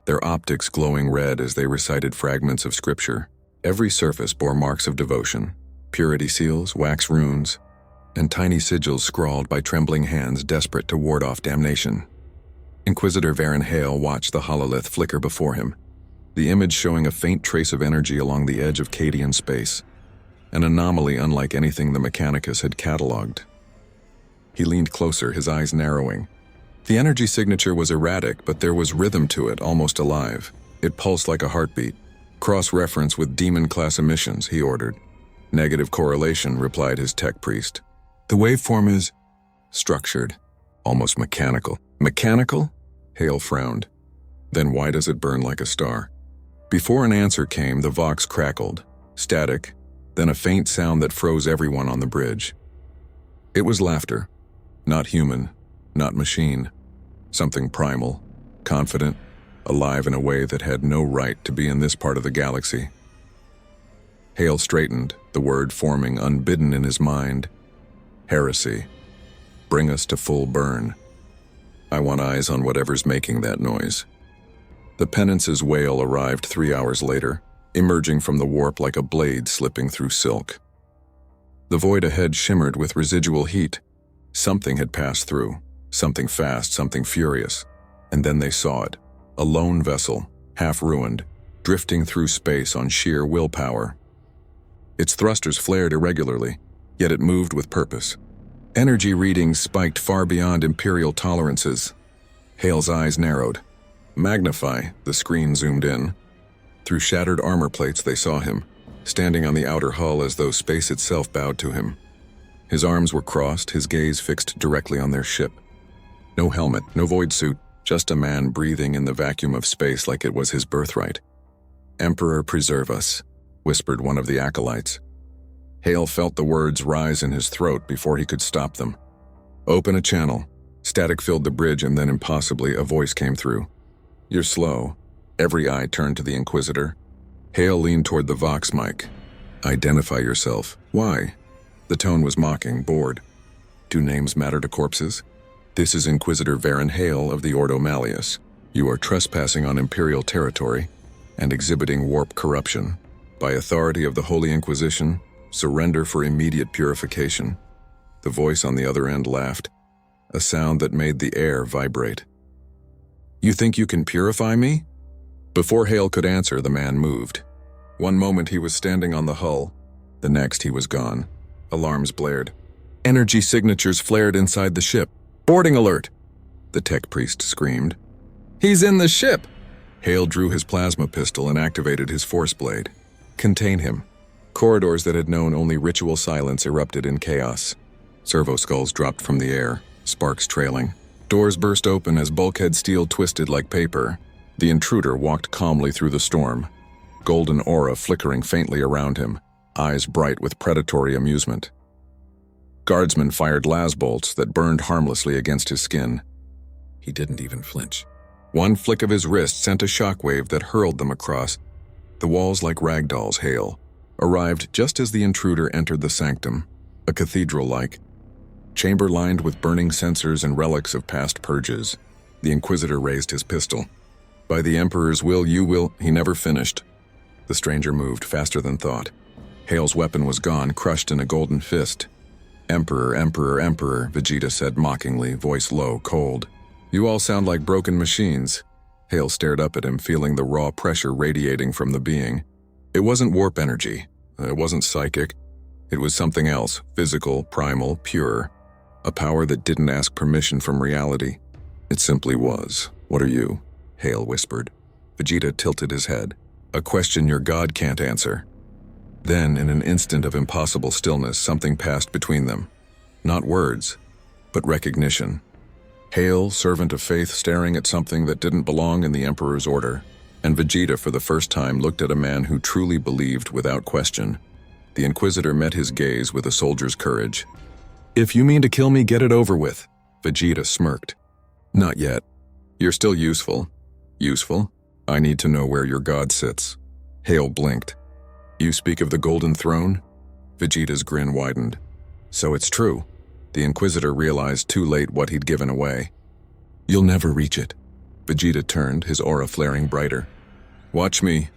their optics glowing red as they recited fragments of scripture. Every surface bore marks of devotion, purity seals, wax runes, and tiny sigils scrawled by trembling hands desperate to ward off damnation. Inquisitor Varen Hale watched the hololith flicker before him, the image showing a faint trace of energy along the edge of Cadian space, an anomaly unlike anything the Mechanicus had catalogued. He leaned closer, his eyes narrowing. The energy signature was erratic, but there was rhythm to it, almost alive. It pulsed like a heartbeat. Cross-reference with demon-class emissions, he ordered. Negative correlation, replied his tech priest. The waveform is structured, almost mechanical. Mechanical? Hale frowned. Then why does it burn like a star? Before an answer came, the vox crackled, static, then a faint sound that froze everyone on the bridge. It was laughter. Not human, not machine. Something primal, confident, alive in a way that had no right to be in this part of the galaxy. Hale straightened, the word forming unbidden in his mind. Heresy. Bring us to full burn. I want eyes on whatever's making that noise. The penance's wail arrived 3 hours later, emerging from the warp like a blade slipping through silk. The void ahead shimmered with residual heat. Something had passed through, something fast, something furious. And then they saw it, a lone vessel, half-ruined, drifting through space on sheer willpower. Its thrusters flared irregularly, yet it moved with purpose. Energy readings spiked far beyond Imperial tolerances. Hale's eyes narrowed. Magnify, the screen zoomed in. Through shattered armor plates they saw him, standing on the outer hull as though space itself bowed to him. His arms were crossed, his gaze fixed directly on their ship. No helmet, no void suit, just a man breathing in the vacuum of space like it was his birthright. Emperor preserve us, whispered one of the acolytes. Hale felt the words rise in his throat before he could stop them. Open a channel. Static filled the bridge and then impossibly a voice came through. You're slow. Every eye turned to the Inquisitor. Hale leaned toward the Vox mic. Identify yourself. Why? The tone was mocking, bored. Do names matter to corpses? This is Inquisitor Varen Hale of the Ordo Malleus. You are trespassing on Imperial territory and exhibiting warp corruption. By authority of the Holy Inquisition, surrender for immediate purification. The voice on the other end laughed, a sound that made the air vibrate. You think you can purify me? Before Hale could answer, the man moved. One moment he was standing on the hull, the next he was gone. Alarms blared. Energy signatures flared inside the ship. Boarding alert! The tech priest screamed. He's in the ship! Hale drew his plasma pistol and activated his force blade. Contain him. Corridors that had known only ritual silence erupted in chaos. Servo skulls dropped from the air, sparks trailing. Doors burst open as bulkhead steel twisted like paper. The intruder walked calmly through the storm, golden aura flickering faintly around him, eyes bright with predatory amusement. Guardsmen fired las bolts that burned harmlessly against his skin. He didn't even flinch. One flick of his wrist sent a shockwave that hurled them across. The walls like ragdolls. Hale arrived just as the intruder entered the sanctum, a cathedral-like, chamber lined with burning censers and relics of past purges. The Inquisitor raised his pistol. By the Emperor's will, you will. He never finished. The stranger moved faster than thought. Hale's weapon was gone, crushed in a golden fist. Emperor, Emperor, Emperor, Vegeta said mockingly, voice low, cold. You all sound like broken machines. Hale stared up at him, feeling the raw pressure radiating from the being. It wasn't warp energy. It wasn't psychic. It was something else, physical, primal, pure. A power that didn't ask permission from reality. It simply was. What are you? Hale whispered. Vegeta tilted his head. A question your god can't answer. Then, in an instant of impossible stillness, something passed between them. Not words, but recognition. Hale, servant of faith, staring at something that didn't belong in the Emperor's order, and Vegeta for the first time looked at a man who truly believed without question. The Inquisitor met his gaze with a soldier's courage. If you mean to kill me, get it over with. Vegeta smirked. Not yet. You're still useful. Useful? I need to know where your god sits. Hale blinked. You speak of the Golden Throne? Vegeta's grin widened. So it's true. The Inquisitor realized too late what he'd given away. You'll never reach it. Vegeta turned, his aura flaring brighter. Watch me.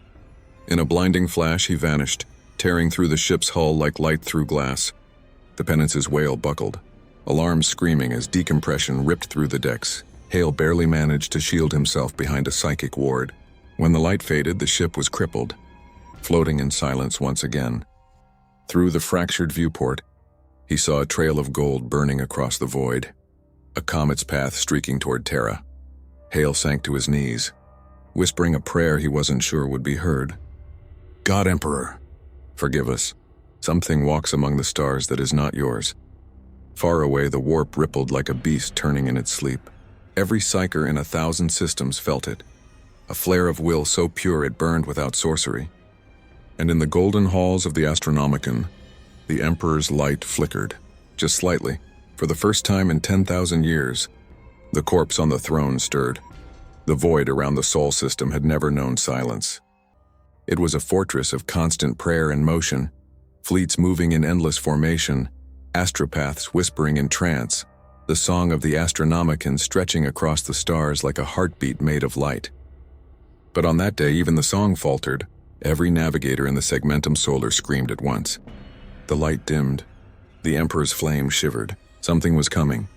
In a blinding flash, he vanished, tearing through the ship's hull like light through glass. The Penance's wail buckled, alarms screaming as decompression ripped through the decks. Hale barely managed to shield himself behind a psychic ward. When the light faded, the ship was crippled, floating in silence once again. Through the fractured viewport, he saw a trail of gold burning across the void, a comet's path streaking toward Terra. Hale sank to his knees, whispering a prayer he wasn't sure would be heard. God Emperor, forgive us. Something walks among the stars that is not yours. Far away, the warp rippled like a beast turning in its sleep. Every psyker in 1,000 systems felt it, a flare of will so pure it burned without sorcery. And in the golden halls of the Astronomicon, the Emperor's light flickered, just slightly. For the first time in 10,000 years, the corpse on the throne stirred. The void around the Sol system had never known silence. It was a fortress of constant prayer and motion, fleets moving in endless formation, astropaths whispering in trance, the song of the Astronomicon stretching across the stars like a heartbeat made of light. But on that day, even the song faltered. Every navigator in the Segmentum Solar screamed at once. The light dimmed. The Emperor's flame shivered. Something was coming.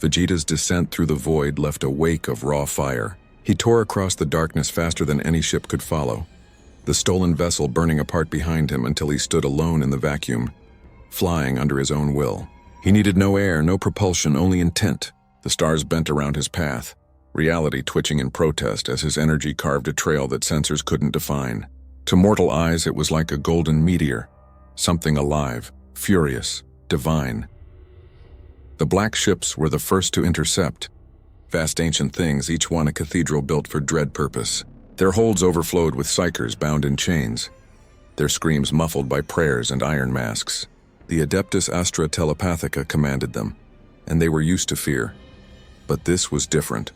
Vegeta's descent through the void left a wake of raw fire. He tore across the darkness faster than any ship could follow, the stolen vessel burning apart behind him until he stood alone in the vacuum, flying under his own will. He needed no air, no propulsion, only intent. The stars bent around his path, reality twitching in protest as his energy carved a trail that sensors couldn't define. To mortal eyes, it was like a golden meteor, something alive, furious, divine. The black ships were the first to intercept, vast ancient things, each one a cathedral built for dread purpose. Their holds overflowed with psychers bound in chains, their screams muffled by prayers and iron masks. The Adeptus Astra Telepathica commanded them, and they were used to fear. But this was different.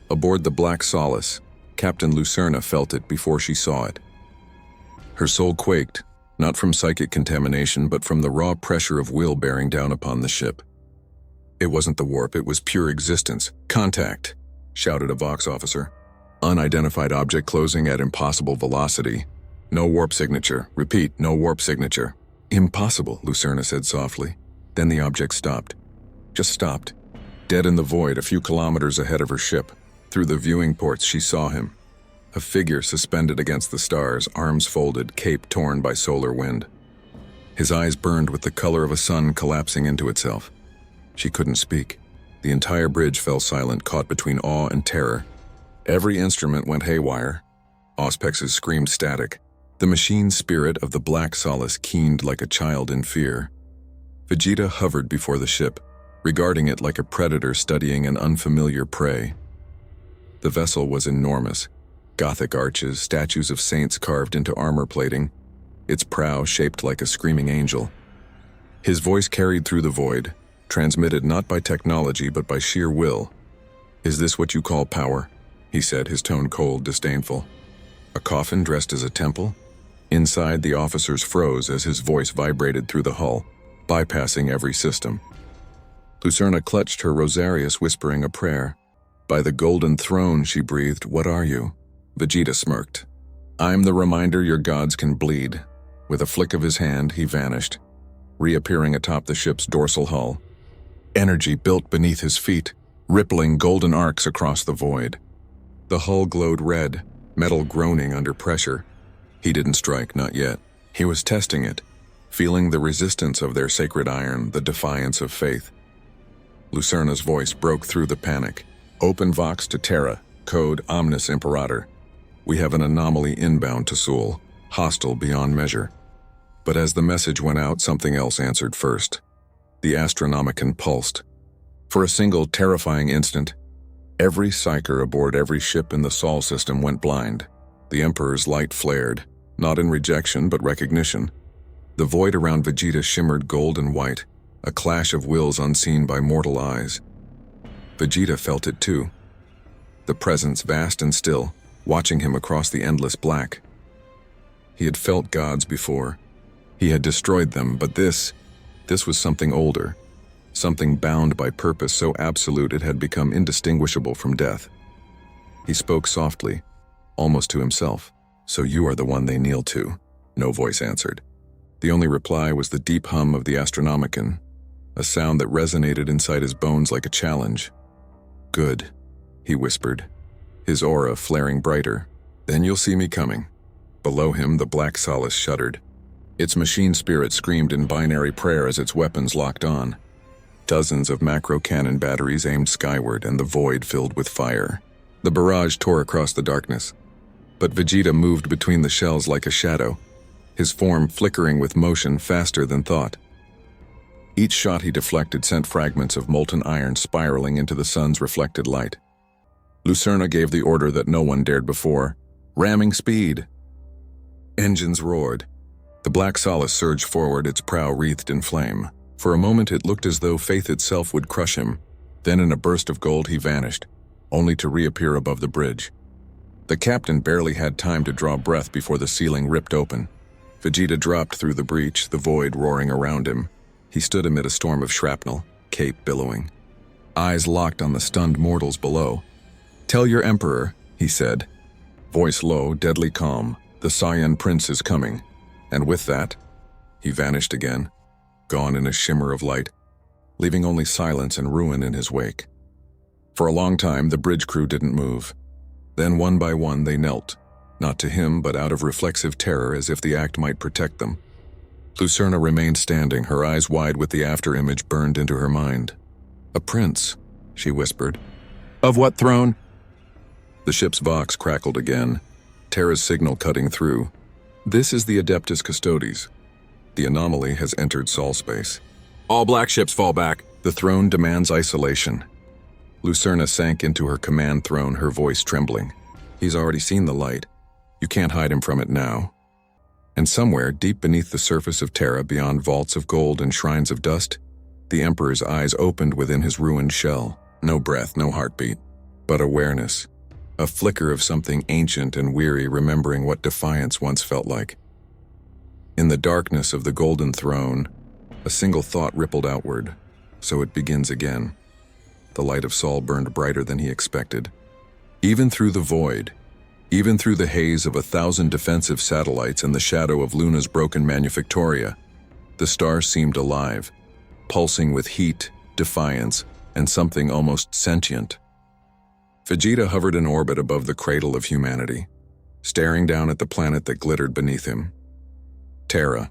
Aboard the Black Solace, Captain Lucerna felt it before she saw it. Her soul quaked, not from psychic contamination, but from the raw pressure of will bearing down upon the ship. It wasn't the warp, it was pure existence. Contact, shouted a Vox officer. Unidentified object closing at impossible velocity. No warp signature. Repeat, no warp signature. Impossible, Lucerna said softly. Then the object stopped. Just stopped. Dead in the void, a few kilometers ahead of her ship. Through the viewing ports, she saw him. A figure suspended against the stars, arms folded, cape torn by solar wind. His eyes burned with the color of a sun collapsing into itself. She couldn't speak. The entire bridge fell silent, caught between awe and terror. Every instrument went haywire. Auspexes screamed static. The machine spirit of the Black Solace keened like a child in fear. Vegeta hovered before the ship, regarding it like a predator studying an unfamiliar prey. The vessel was enormous. Gothic arches, statues of saints carved into armor plating, its prow shaped like a screaming angel. His voice carried through the void, transmitted not by technology but by sheer will. "Is this what you call power?" he said, his tone cold, disdainful. A coffin dressed as a temple? Inside, the officers froze as his voice vibrated through the hull, bypassing every system. Lucerna clutched her rosarius, whispering a prayer. "By the Golden Throne," she breathed, "what are you?" Vegeta smirked. "I'm the reminder your gods can bleed." With a flick of his hand, he vanished, reappearing atop the ship's dorsal hull. Energy built beneath his feet, rippling golden arcs across the void. The hull glowed red, metal groaning under pressure. He didn't strike, not yet. He was testing it, feeling the resistance of their sacred iron, the defiance of faith. Lucerna's voice broke through the panic. "Open Vox to Terra, code Omnis Imperator. We have an anomaly inbound to Sul, hostile beyond measure." But as the message went out, something else answered first. The Astronomicon pulsed. For a single terrifying instant, every psyker aboard every ship in the Sol system went blind. The Emperor's light flared, not in rejection but recognition. The void around Vegeta shimmered gold and white, a clash of wills unseen by mortal eyes. Vegeta felt it too. The presence vast and still, watching him across the endless black. He had felt gods before. He had destroyed them, but this was something older, something bound by purpose so absolute it had become indistinguishable from death. He spoke softly, almost to himself. "So you are the one they kneel to," no voice answered. The only reply was the deep hum of the Astronomicon, a sound that resonated inside his bones like a challenge. "Good," he whispered, his aura flaring brighter. "Then you'll see me coming." Below him, the Black Solace shuddered. Its machine spirit screamed in binary prayer as its weapons locked on. Dozens of macro-cannon batteries aimed skyward, and the void filled with fire. The barrage tore across the darkness. But Vegeta moved between the shells like a shadow, his form flickering with motion faster than thought. Each shot he deflected sent fragments of molten iron spiraling into the sun's reflected light. Lucerna gave the order that no one dared before: "Ramming speed!" Engines roared. The Black Solace surged forward, its prow wreathed in flame. For a moment it looked as though faith itself would crush him. Then in a burst of gold he vanished, only to reappear above the bridge. The captain barely had time to draw breath before the ceiling ripped open. Vegeta dropped through the breach, the void roaring around him. He stood amid a storm of shrapnel, cape billowing. Eyes locked on the stunned mortals below. "Tell your emperor," he said. Voice low, deadly calm. "The Saiyan prince is coming." And with that, he vanished again, gone in a shimmer of light, leaving only silence and ruin in his wake. For a long time, the bridge crew didn't move. Then one by one they knelt, not to him but out of reflexive terror, as if the act might protect them. Lucerna remained standing, her eyes wide with the after-image burned into her mind. "A prince," she whispered. "Of what throne?" The ship's vox crackled again, Terra's signal cutting through. "This is the Adeptus Custodes. The anomaly has entered Sol space. All black ships fall back. The throne demands isolation." Lucerna sank into her command throne, her voice trembling. "He's already seen the light. You can't hide him from it now." And somewhere, deep beneath the surface of Terra, beyond vaults of gold and shrines of dust, the Emperor's eyes opened within his ruined shell. No breath, no heartbeat, but awareness. A flicker of something ancient and weary, remembering what defiance once felt like. In the darkness of the golden throne, a single thought rippled outward. So it begins again. The light of Sol burned brighter than he expected. Even through the void, even through the haze of 1,000 defensive satellites and the shadow of Luna's broken manufactoria, the star seemed alive, pulsing with heat, defiance, and something almost sentient. Vegeta hovered in orbit above the cradle of humanity, staring down at the planet that glittered beneath him. Terra,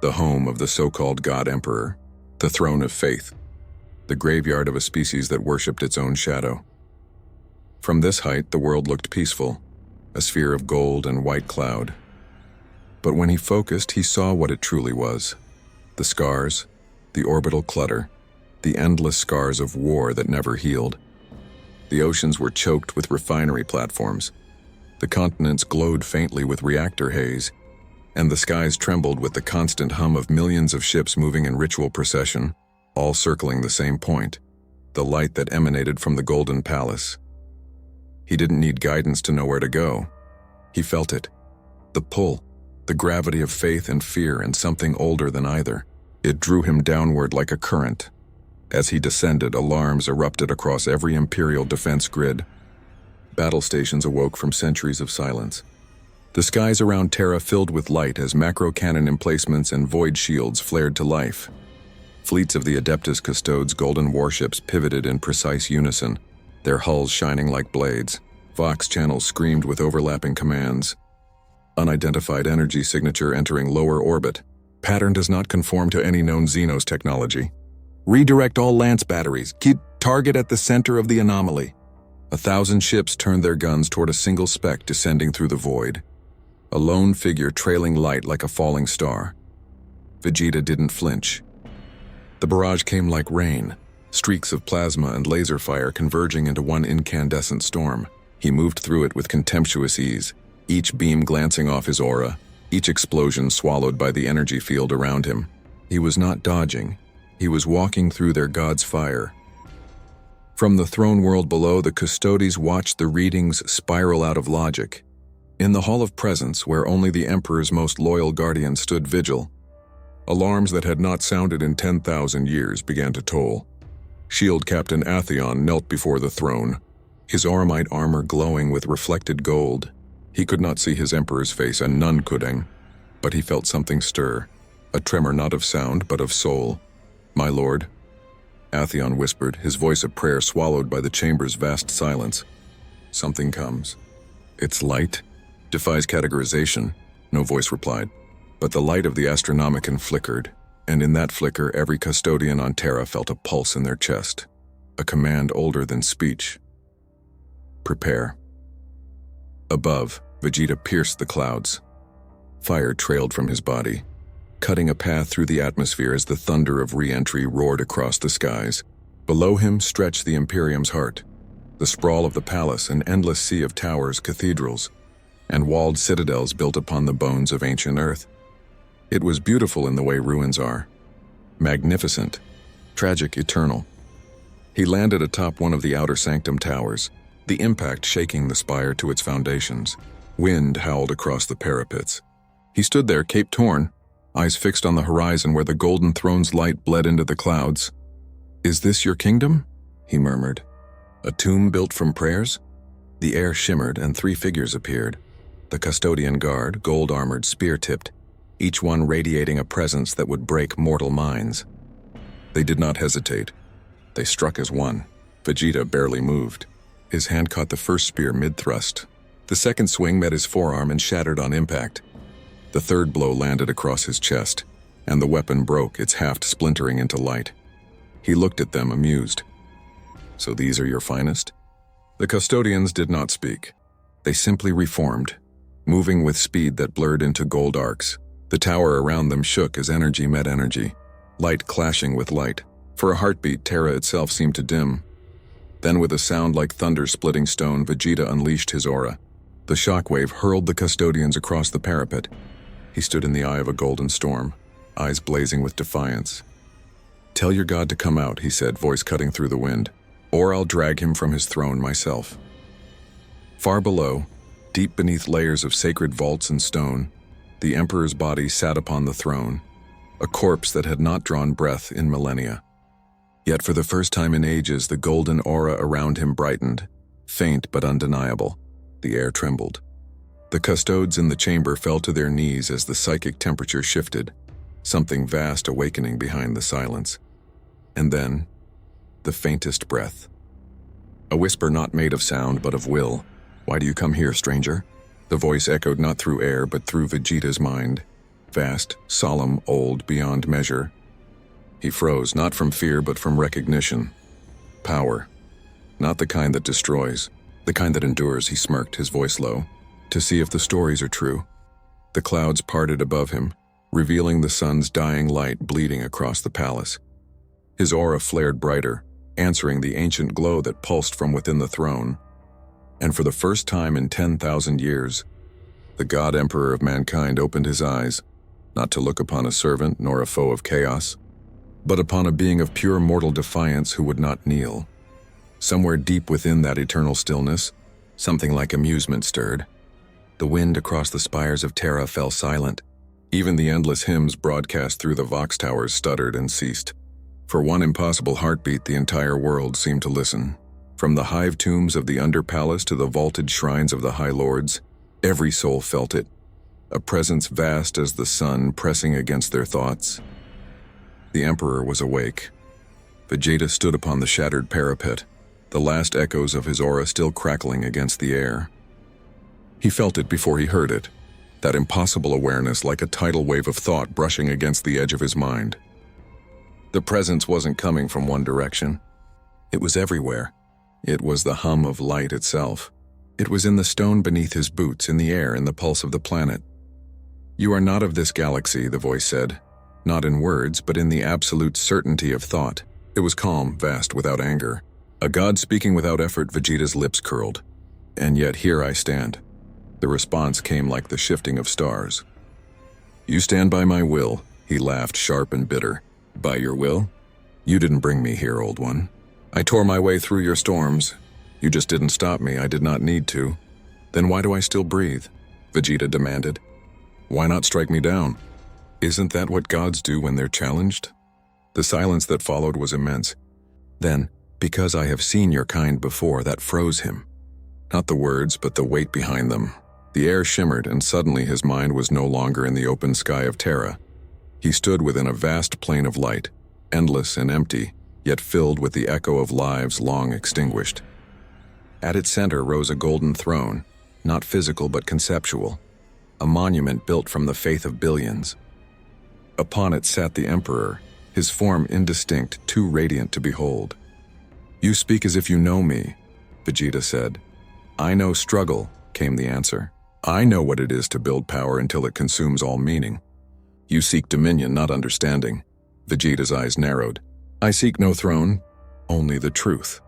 the home of the so-called God Emperor, the throne of faith, the graveyard of a species that worshipped its own shadow. From this height, the world looked peaceful, a sphere of gold and white cloud. But when he focused, he saw what it truly was. The scars, the orbital clutter, the endless scars of war that never healed. The oceans were choked with refinery platforms. The continents glowed faintly with reactor haze, and the skies trembled with the constant hum of millions of ships moving in ritual procession, all circling the same point, the light that emanated from the Golden Palace. He didn't need guidance to know where to go. He felt it. The pull, the gravity of faith and fear, and something older than either. It drew him downward like a current. As he descended, alarms erupted across every Imperial defense grid. Battle stations awoke from centuries of silence. The skies around Terra filled with light as macro-cannon emplacements and void shields flared to life. Fleets of the Adeptus Custodes' golden warships pivoted in precise unison, their hulls shining like blades. Vox channels screamed with overlapping commands. Unidentified energy signature entering lower orbit. Pattern does not conform to any known Xenos technology. Redirect all lance batteries. Keep target at the center of the anomaly. 1,000 ships turned their guns toward a single speck descending through the void. A lone figure trailing light like a falling star. Vegeta didn't flinch. The barrage came like rain, streaks of plasma and laser fire converging into one incandescent storm. He moved through it with contemptuous ease, each beam glancing off his aura, each explosion swallowed by the energy field around him. He was not dodging. He was walking through their god's fire. From the throne world below, the custodies watched the readings spiral out of logic. In the Hall of Presence, where only the Emperor's most loyal guardian stood vigil, alarms that had not sounded in 10,000 years began to toll. Shield Captain Atheon knelt before the throne, his Auramite armor glowing with reflected gold. He could not see his Emperor's face, and none could, but he felt something stir, a tremor not of sound but of soul. "My lord," Atheon whispered, his voice a prayer swallowed by the chamber's vast silence. "Something comes. Its light defies categorization," no voice replied. But the light of the Astronomicon flickered, and in that flicker every custodian on Terra felt a pulse in their chest, a command older than speech. "Prepare." Above, Vegeta pierced the clouds. Fire trailed from his body, cutting a path through the atmosphere as the thunder of re-entry roared across the skies. Below him stretched the Imperium's heart, the sprawl of the palace, an endless sea of towers, cathedrals, and walled citadels built upon the bones of ancient Earth. It was beautiful in the way ruins are. Magnificent, tragic, eternal. He landed atop one of the outer sanctum towers, the impact shaking the spire to its foundations. Wind howled across the parapets. He stood there, cape torn, eyes fixed on the horizon where the golden throne's light bled into the clouds. "Is this your kingdom?" he murmured. "A tomb built from prayers?" The air shimmered and 3 figures appeared. The custodian guard, gold-armored, spear-tipped, each one radiating a presence that would break mortal minds. They did not hesitate. They struck as one. Vegeta barely moved. His hand caught the first spear mid-thrust. The second swing met his forearm and shattered on impact. The third blow landed across his chest, and the weapon broke, its haft splintering into light. He looked at them, amused. "So these are your finest?" The custodians did not speak. They simply reformed, moving with speed that blurred into gold arcs. The tower around them shook as energy met energy, light clashing with light. For a heartbeat, Terra itself seemed to dim. Then with a sound like thunder splitting stone, Vegeta unleashed his aura. The shockwave hurled the custodians across the parapet. He stood in the eye of a golden storm, eyes blazing with defiance. "Tell your god to come out," he said, voice cutting through the wind, "or I'll drag him from his throne myself." Far below, deep beneath layers of sacred vaults and stone, the Emperor's body sat upon the throne, a corpse that had not drawn breath in millennia. Yet for the first time in ages, the golden aura around him brightened, faint but undeniable. The air trembled. The custodes in the chamber fell to their knees as the psychic temperature shifted, something vast awakening behind the silence. And then, the faintest breath. A whisper not made of sound but of will. "Why do you come here, stranger?" The voice echoed not through air but through Vegeta's mind. Vast, solemn, old, beyond measure. He froze, not from fear but from recognition. Power. Not the kind that destroys, the kind that endures, he smirked, his voice low. To see if the stories are true. The clouds parted above him, revealing the sun's dying light bleeding across the palace. His aura flared brighter, answering the ancient glow that pulsed from within the throne. And for the first time in 10,000 years, the God Emperor of mankind opened his eyes, not to look upon a servant nor a foe of chaos, but upon a being of pure mortal defiance who would not kneel. Somewhere deep within that eternal stillness, something like amusement stirred. The wind across the spires of Terra fell silent. Even the endless hymns broadcast through the Vox towers stuttered and ceased. For one impossible heartbeat, the entire world seemed to listen. From the hive tombs of the Underpalace to the vaulted shrines of the High Lords, every soul felt it, a presence vast as the sun pressing against their thoughts. The Emperor was awake. Vegeta stood upon the shattered parapet, the last echoes of his aura still crackling against the air. He felt it before he heard it, that impossible awareness like a tidal wave of thought brushing against the edge of his mind. The presence wasn't coming from one direction. It was everywhere. It was the hum of light itself. It was in the stone beneath his boots, in the air, in the pulse of the planet. "You are not of this galaxy," the voice said, not in words, but in the absolute certainty of thought. It was calm, vast, without anger. A god speaking without effort. Vegeta's lips curled. "And yet here I stand." The response came like the shifting of stars. "You stand by my will," he laughed, sharp and bitter. "By your will? You didn't bring me here, old one." I tore my way through your storms. You just didn't stop me. I did not need to. Then why do I still breathe? Vegeta demanded. Why not strike me down? Isn't that what gods do when they're challenged? The silence that followed was immense. Then, because I have seen your kind before, that froze him. Not the words, but the weight behind them. The air shimmered, and suddenly his mind was no longer in the open sky of Terra. He stood within a vast plain of light, endless and empty, yet filled with the echo of lives long extinguished. At its center rose a golden throne, not physical but conceptual, a monument built from the faith of billions. Upon it sat the Emperor, his form indistinct, too radiant to behold. You speak as if you know me, Vegeta said. I know struggle, came the answer. I know what it is to build power until it consumes all meaning. You seek dominion, not understanding. Vegeta's eyes narrowed. I seek no throne, only the truth.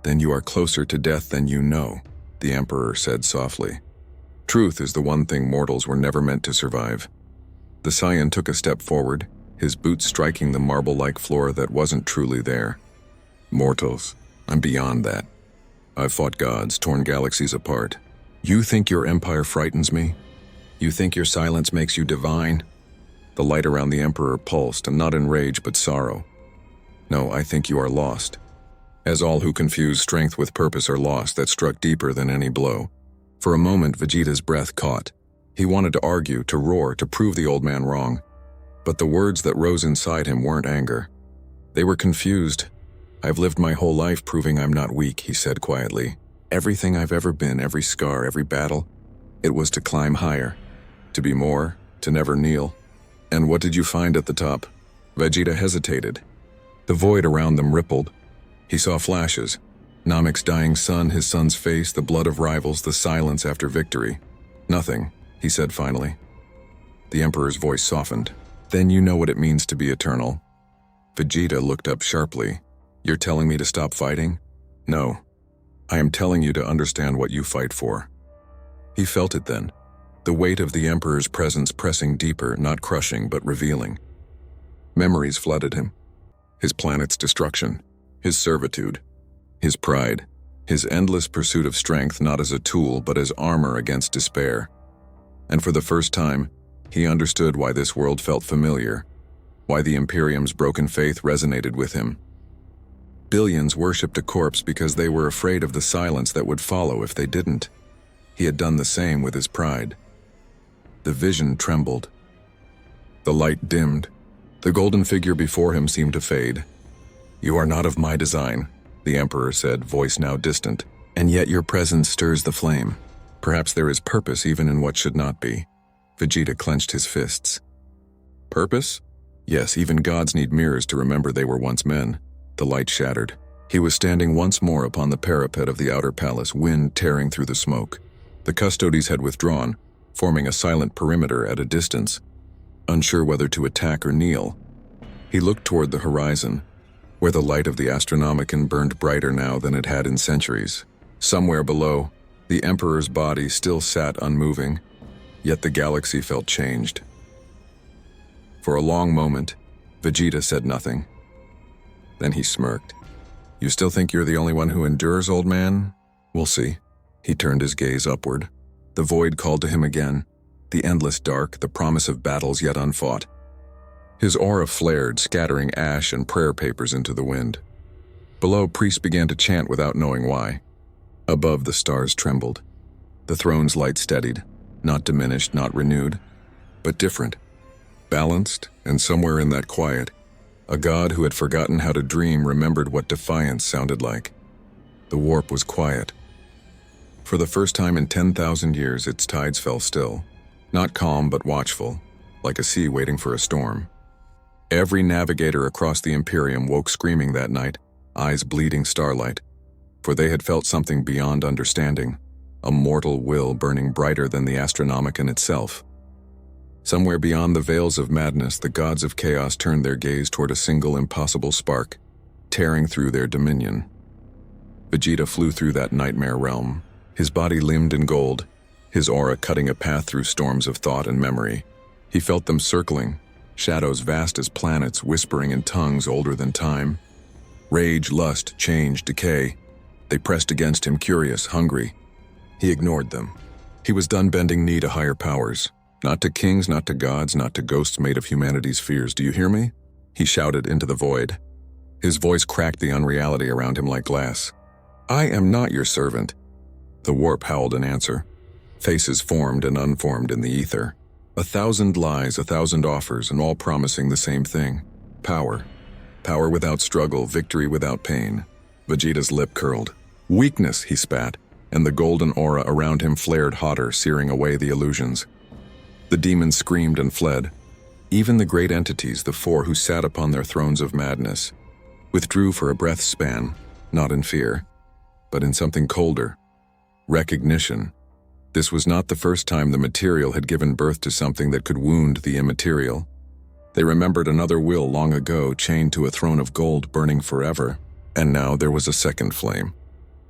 Then you are closer to death than you know, the Emperor said softly. Truth is the one thing mortals were never meant to survive. The Saiyan took a step forward, his boots striking the marble-like floor that wasn't truly there. Mortals, I'm beyond that. I've fought gods, torn galaxies apart. You think your empire frightens me? You think your silence makes you divine? The light around the Emperor pulsed, and not in rage but sorrow. No, I think you are lost. As all who confuse strength with purpose are lost, that struck deeper than any blow. For a moment, Vegeta's breath caught. He wanted to argue, to roar, to prove the old man wrong. But the words that rose inside him weren't anger. They were confused. I've lived my whole life proving I'm not weak, he said quietly. Everything I've ever been, every scar, every battle, it was to climb higher, to be more, to never kneel. And what did you find at the top? Vegeta hesitated. The void around them rippled. He saw flashes. Namek's dying son, his son's face, the blood of rivals, the silence after victory. Nothing, he said finally. The Emperor's voice softened. Then you know what it means to be eternal. Vegeta looked up sharply. You're telling me to stop fighting? No. I am telling you to understand what you fight for. He felt it then. The weight of the Emperor's presence pressing deeper, not crushing, but revealing. Memories flooded him. His planet's destruction, his servitude, his pride, his endless pursuit of strength not as a tool but as armor against despair. And for the first time, he understood why this world felt familiar, why the Imperium's broken faith resonated with him. Billions worshipped a corpse because they were afraid of the silence that would follow if they didn't. He had done the same with his pride. The vision trembled. The light dimmed. The golden figure before him seemed to fade. You are not of my design, the Emperor said, voice now distant, and yet your presence stirs the flame. Perhaps there is purpose even in what should not be. Vegeta clenched his fists. Purpose? Yes, even gods need mirrors to remember they were once men. The light shattered. He was standing once more upon the parapet of the outer palace, wind tearing through the smoke. The custodies had withdrawn, forming a silent perimeter at a distance, unsure whether to attack or kneel. He looked toward the horizon, where the light of the Astronomicon burned brighter now than it had in centuries. Somewhere below, the Emperor's body still sat unmoving, yet the galaxy felt changed. For a long moment, Vegeta said nothing. Then he smirked. You still think you're the only one who endures, old man? We'll see. He turned his gaze upward. The void called to him again, the endless dark, the promise of battles yet unfought. His aura flared, scattering ash and prayer papers into the wind. Below, priests began to chant without knowing why. Above, the stars trembled. The throne's light steadied, not diminished, not renewed, but different, balanced, and somewhere in that quiet, a god who had forgotten how to dream remembered what defiance sounded like. The warp was quiet. For the first time in 10,000 years, its tides fell still, not calm but watchful, like a sea waiting for a storm. Every navigator across the Imperium woke screaming that night, eyes bleeding starlight, for they had felt something beyond understanding, a mortal will burning brighter than the Astronomicon itself. Somewhere beyond the veils of madness, the gods of chaos turned their gaze toward a single impossible spark, tearing through their dominion. Vegeta flew through that nightmare realm, his body limned in gold, his aura cutting a path through storms of thought and memory. He felt them circling, shadows vast as planets whispering in tongues older than time. Rage, lust, change, decay. They pressed against him, curious, hungry. He ignored them. He was done bending knee to higher powers. Not to kings, not to gods, not to ghosts made of humanity's fears. Do you hear me? He shouted into the void. His voice cracked the unreality around him like glass. I am not your servant. The warp howled in answer. Faces formed and unformed in the ether. 1,000 lies, 1,000 offers, and all promising the same thing. Power. Power without struggle, victory without pain. Vegeta's lip curled. Weakness, he spat, and the golden aura around him flared hotter, searing away the illusions. The demons screamed and fled. Even the great entities, the four who sat upon their thrones of madness, withdrew for a breath's span, not in fear, but in something colder. Recognition. This was not the first time the material had given birth to something that could wound the immaterial. They remembered another will long ago, chained to a throne of gold burning forever, and now there was a second flame.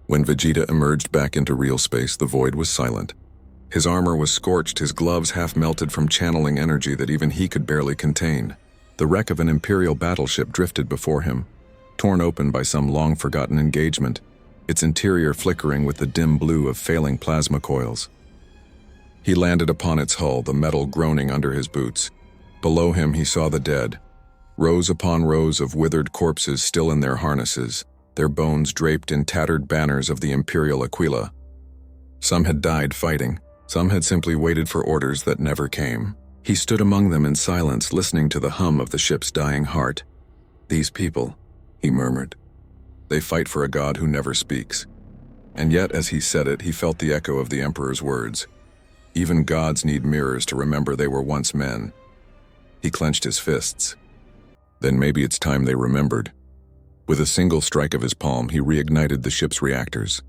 When Vegeta emerged back into real space, the void was silent. His armor was scorched, his gloves half melted from channeling energy that even he could barely contain. The wreck of an Imperial battleship drifted before him, torn open by some long-forgotten engagement, its interior flickering with the dim blue of failing plasma coils. He landed upon its hull, the metal groaning under his boots. Below him he saw the dead, rows upon rows of withered corpses still in their harnesses, their bones draped in tattered banners of the Imperial Aquila. Some had died fighting, some had simply waited for orders that never came. He stood among them in silence, listening to the hum of the ship's dying heart. These people, he murmured. They fight for a god who never speaks. And yet, as he said it, he felt the echo of the Emperor's words. Even gods need mirrors to remember they were once men. He clenched his fists. Then maybe it's time they remembered. With a single strike of his palm, he reignited the ship's reactors.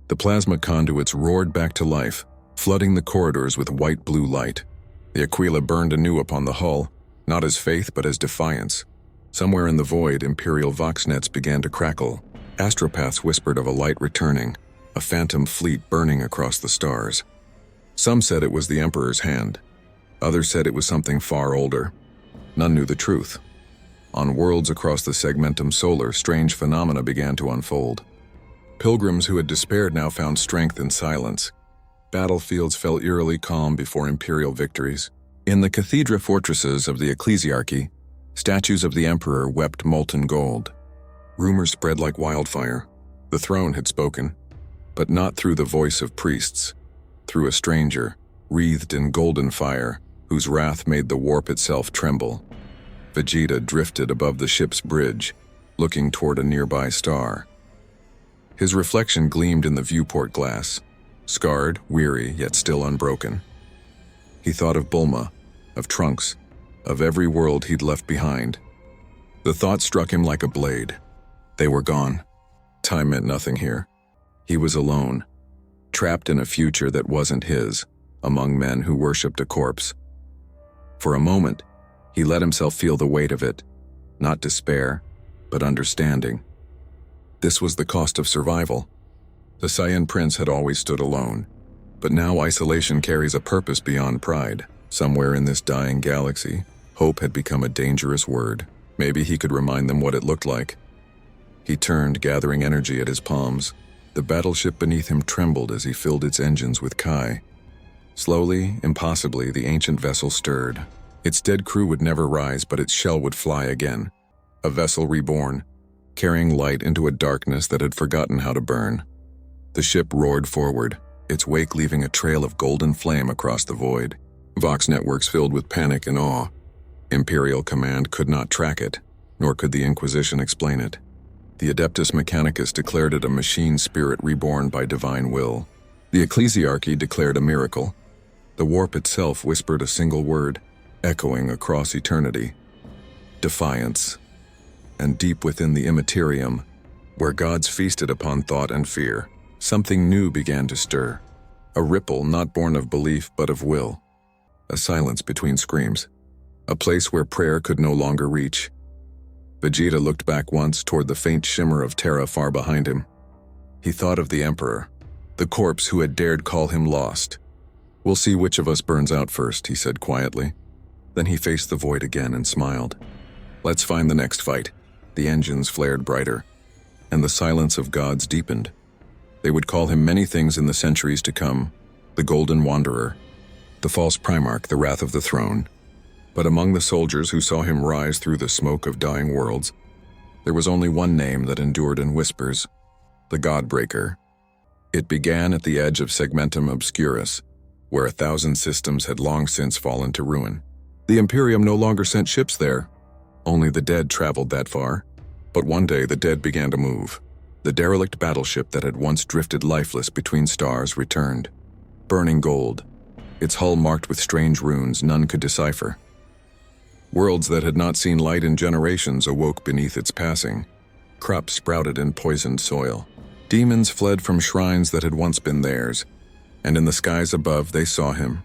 The plasma conduits roared back to life, flooding the corridors with white-blue light. The Aquila burned anew upon the hull, not as faith but as defiance. Somewhere in the void, Imperial voxnets began to crackle. Astropaths whispered of a light returning, a phantom fleet burning across the stars. Some said it was the Emperor's hand. Others said it was something far older. None knew the truth. On worlds across the segmentum solar, strange phenomena began to unfold. Pilgrims who had despaired now found strength in silence. Battlefields fell eerily calm before Imperial victories. In the cathedra fortresses of the ecclesiarchy, statues of the Emperor wept molten gold. Rumors spread like wildfire. The throne had spoken, but not through the voice of priests, through a stranger, wreathed in golden fire, whose wrath made the warp itself tremble. Vegeta drifted above the ship's bridge, looking toward a nearby star. His reflection gleamed in the viewport glass, scarred, weary, yet still unbroken. He thought of Bulma, of Trunks, of every world he'd left behind. The thought struck him like a blade. They were gone. Time meant nothing here. He was alone, trapped in a future that wasn't his, among men who worshipped a corpse. For a moment, he let himself feel the weight of it, not despair, but understanding. This was the cost of survival. The Saiyan prince had always stood alone, but now isolation carries a purpose beyond pride. Somewhere in this dying galaxy, hope had become a dangerous word. Maybe he could remind them what it looked like. He turned, gathering energy at his palms. The battleship beneath him trembled as he filled its engines with Kai. Slowly, impossibly, the ancient vessel stirred. Its dead crew would never rise, but its shell would fly again. A vessel reborn, carrying light into a darkness that had forgotten how to burn. The ship roared forward, its wake leaving a trail of golden flame across the void. Vox networks filled with panic and awe. Imperial command could not track it, nor could the Inquisition explain it. The Adeptus Mechanicus declared it a machine spirit reborn by divine will. The ecclesiarchy declared a miracle. The warp itself whispered a single word, echoing across eternity. Defiance. And deep within the immaterium, where gods feasted upon thought and fear, something new began to stir. A ripple not born of belief but of will. A silence between screams. A place where prayer could no longer reach. Vegeta looked back once toward the faint shimmer of Terra far behind him. He thought of the Emperor, the corpse who had dared call him lost. "We'll see which of us burns out first," he said quietly. Then he faced the void again and smiled. "Let's find the next fight." The engines flared brighter, and the silence of gods deepened. They would call him many things in the centuries to come: the Golden Wanderer, the false Primarch, the Wrath of the Throne. But among the soldiers who saw him rise through the smoke of dying worlds, there was only one name that endured in whispers: the Godbreaker. It began at the edge of Segmentum Obscurus, where 1,000 systems had long since fallen to ruin. The Imperium no longer sent ships there. Only the dead traveled that far. But one day the dead began to move. The derelict battleship that had once drifted lifeless between stars returned, burning gold, its hull marked with strange runes none could decipher. Worlds that had not seen light in generations awoke beneath its passing. Crops sprouted in poisoned soil. Demons fled from shrines that had once been theirs, and in the skies above they saw him,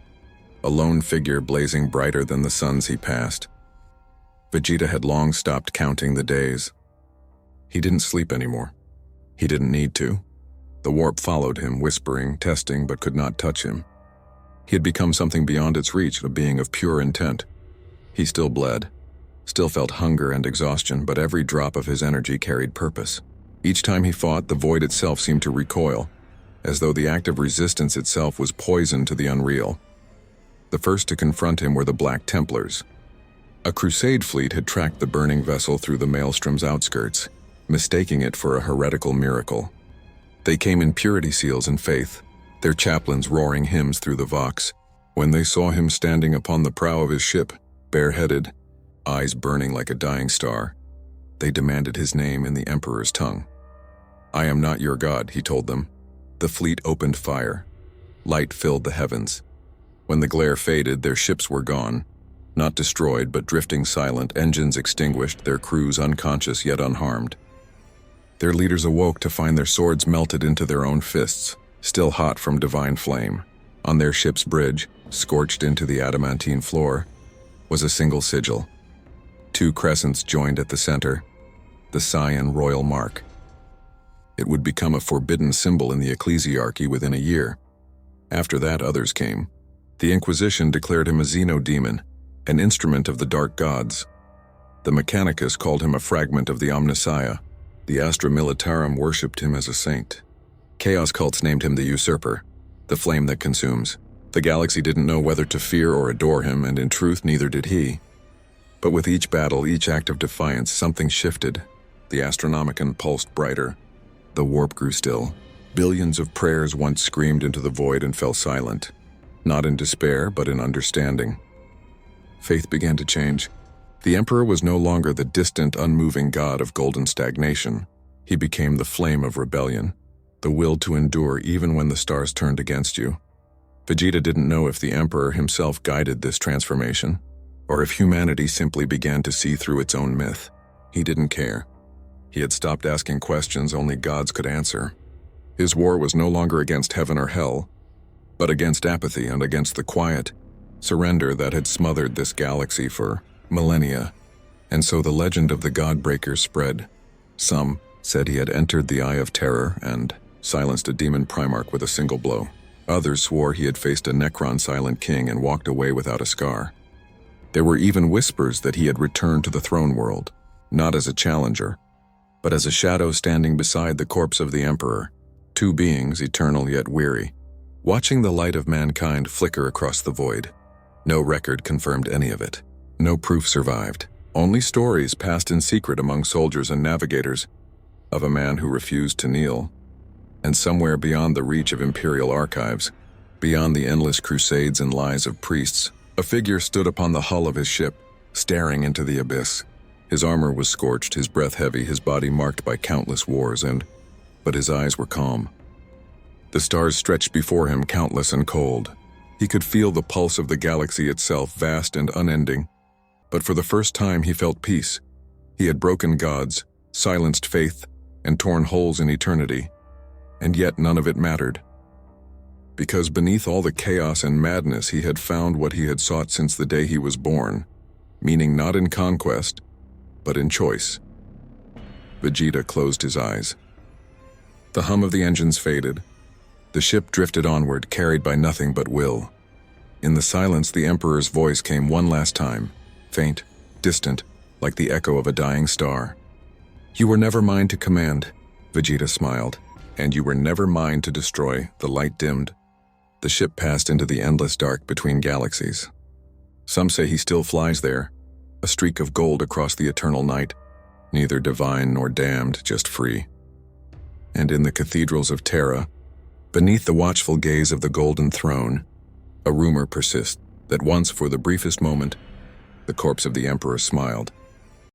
a lone figure blazing brighter than the suns he passed. Vegeta had long stopped counting the days. He didn't sleep anymore. He didn't need to. The warp followed him, whispering, testing, but could not touch him. He had become something beyond its reach, a being of pure intent. He still bled, still felt hunger and exhaustion, but every drop of his energy carried purpose. Each time he fought, the void itself seemed to recoil, as though the act of resistance itself was poison to the unreal. The first to confront him were the Black Templars. A crusade fleet had tracked the burning vessel through the Maelstrom's outskirts, mistaking it for a heretical miracle. They came in purity seals and faith, their chaplains roaring hymns through the Vox. When they saw him standing upon the prow of his ship, bareheaded, eyes burning like a dying star, they demanded his name in the Emperor's tongue. "I am not your god," he told them. The fleet opened fire. Light filled the heavens. When the glare faded, their ships were gone. Not destroyed, but drifting silent, engines extinguished, their crews unconscious yet unharmed. Their leaders awoke to find their swords melted into their own fists, still hot from divine flame. On their ship's bridge, scorched into the adamantine floor, was a single sigil. 2 crescents joined at the center, the Saiyan royal mark. It would become a forbidden symbol in the ecclesiarchy within a year. After that, others came. The Inquisition declared him a xenodemon, an instrument of the dark gods. The Mechanicus called him a fragment of the Omnissiah. The Astra Militarum worshipped him as a saint. Chaos cults named him the Usurper, the flame that consumes. The galaxy didn't know whether to fear or adore him, and in truth neither did he. But with each battle, each act of defiance, something shifted. The Astronomicon pulsed brighter. The warp grew still. Billions of prayers once screamed into the void and fell silent, not in despair, but in understanding. Faith began to change. The Emperor was no longer the distant, unmoving god of golden stagnation. He became the flame of rebellion, the will to endure even when the stars turned against you. Vegeta didn't know if the Emperor himself guided this transformation, or if humanity simply began to see through its own myth. He didn't care. He had stopped asking questions only gods could answer. His war was no longer against heaven or hell, but against apathy and against the quiet surrender that had smothered this galaxy for millennia. And so the legend of the Godbreaker spread. Some said he had entered the Eye of Terror and silenced a demon Primarch with a single blow. Others swore he had faced a Necron-silent king and walked away without a scar. There were even whispers that he had returned to the throne world, not as a challenger, but as a shadow standing beside the corpse of the Emperor, 2 beings eternal yet weary, watching the light of mankind flicker across the void. No record confirmed any of it. No proof survived. Only stories passed in secret among soldiers and navigators of a man who refused to kneel. And somewhere beyond the reach of imperial archives, beyond the endless crusades and lies of priests, a figure stood upon the hull of his ship, staring into the abyss. His armor was scorched, his breath heavy, his body marked by countless wars, but his eyes were calm. The stars stretched before him, countless and cold. He could feel the pulse of the galaxy itself, vast and unending. But for the first time he felt peace. He had broken gods, silenced faith, and torn holes in eternity. And yet none of it mattered. Because beneath all the chaos and madness he had found what he had sought since the day he was born, meaning not in conquest, but in choice. Vegeta closed his eyes. The hum of the engines faded. The ship drifted onward, carried by nothing but will. In the silence, the Emperor's voice came one last time, faint, distant, like the echo of a dying star. "You were never mine to command. Vegeta smiled. And you were never mine to destroy. The light dimmed. The ship passed into the endless dark between galaxies. Some say he still flies there, a streak of gold across the eternal night, neither divine nor damned, just free. And in the cathedrals of Terra, beneath the watchful gaze of the golden throne, a rumor persists that once, for the briefest moment, the corpse of the Emperor smiled,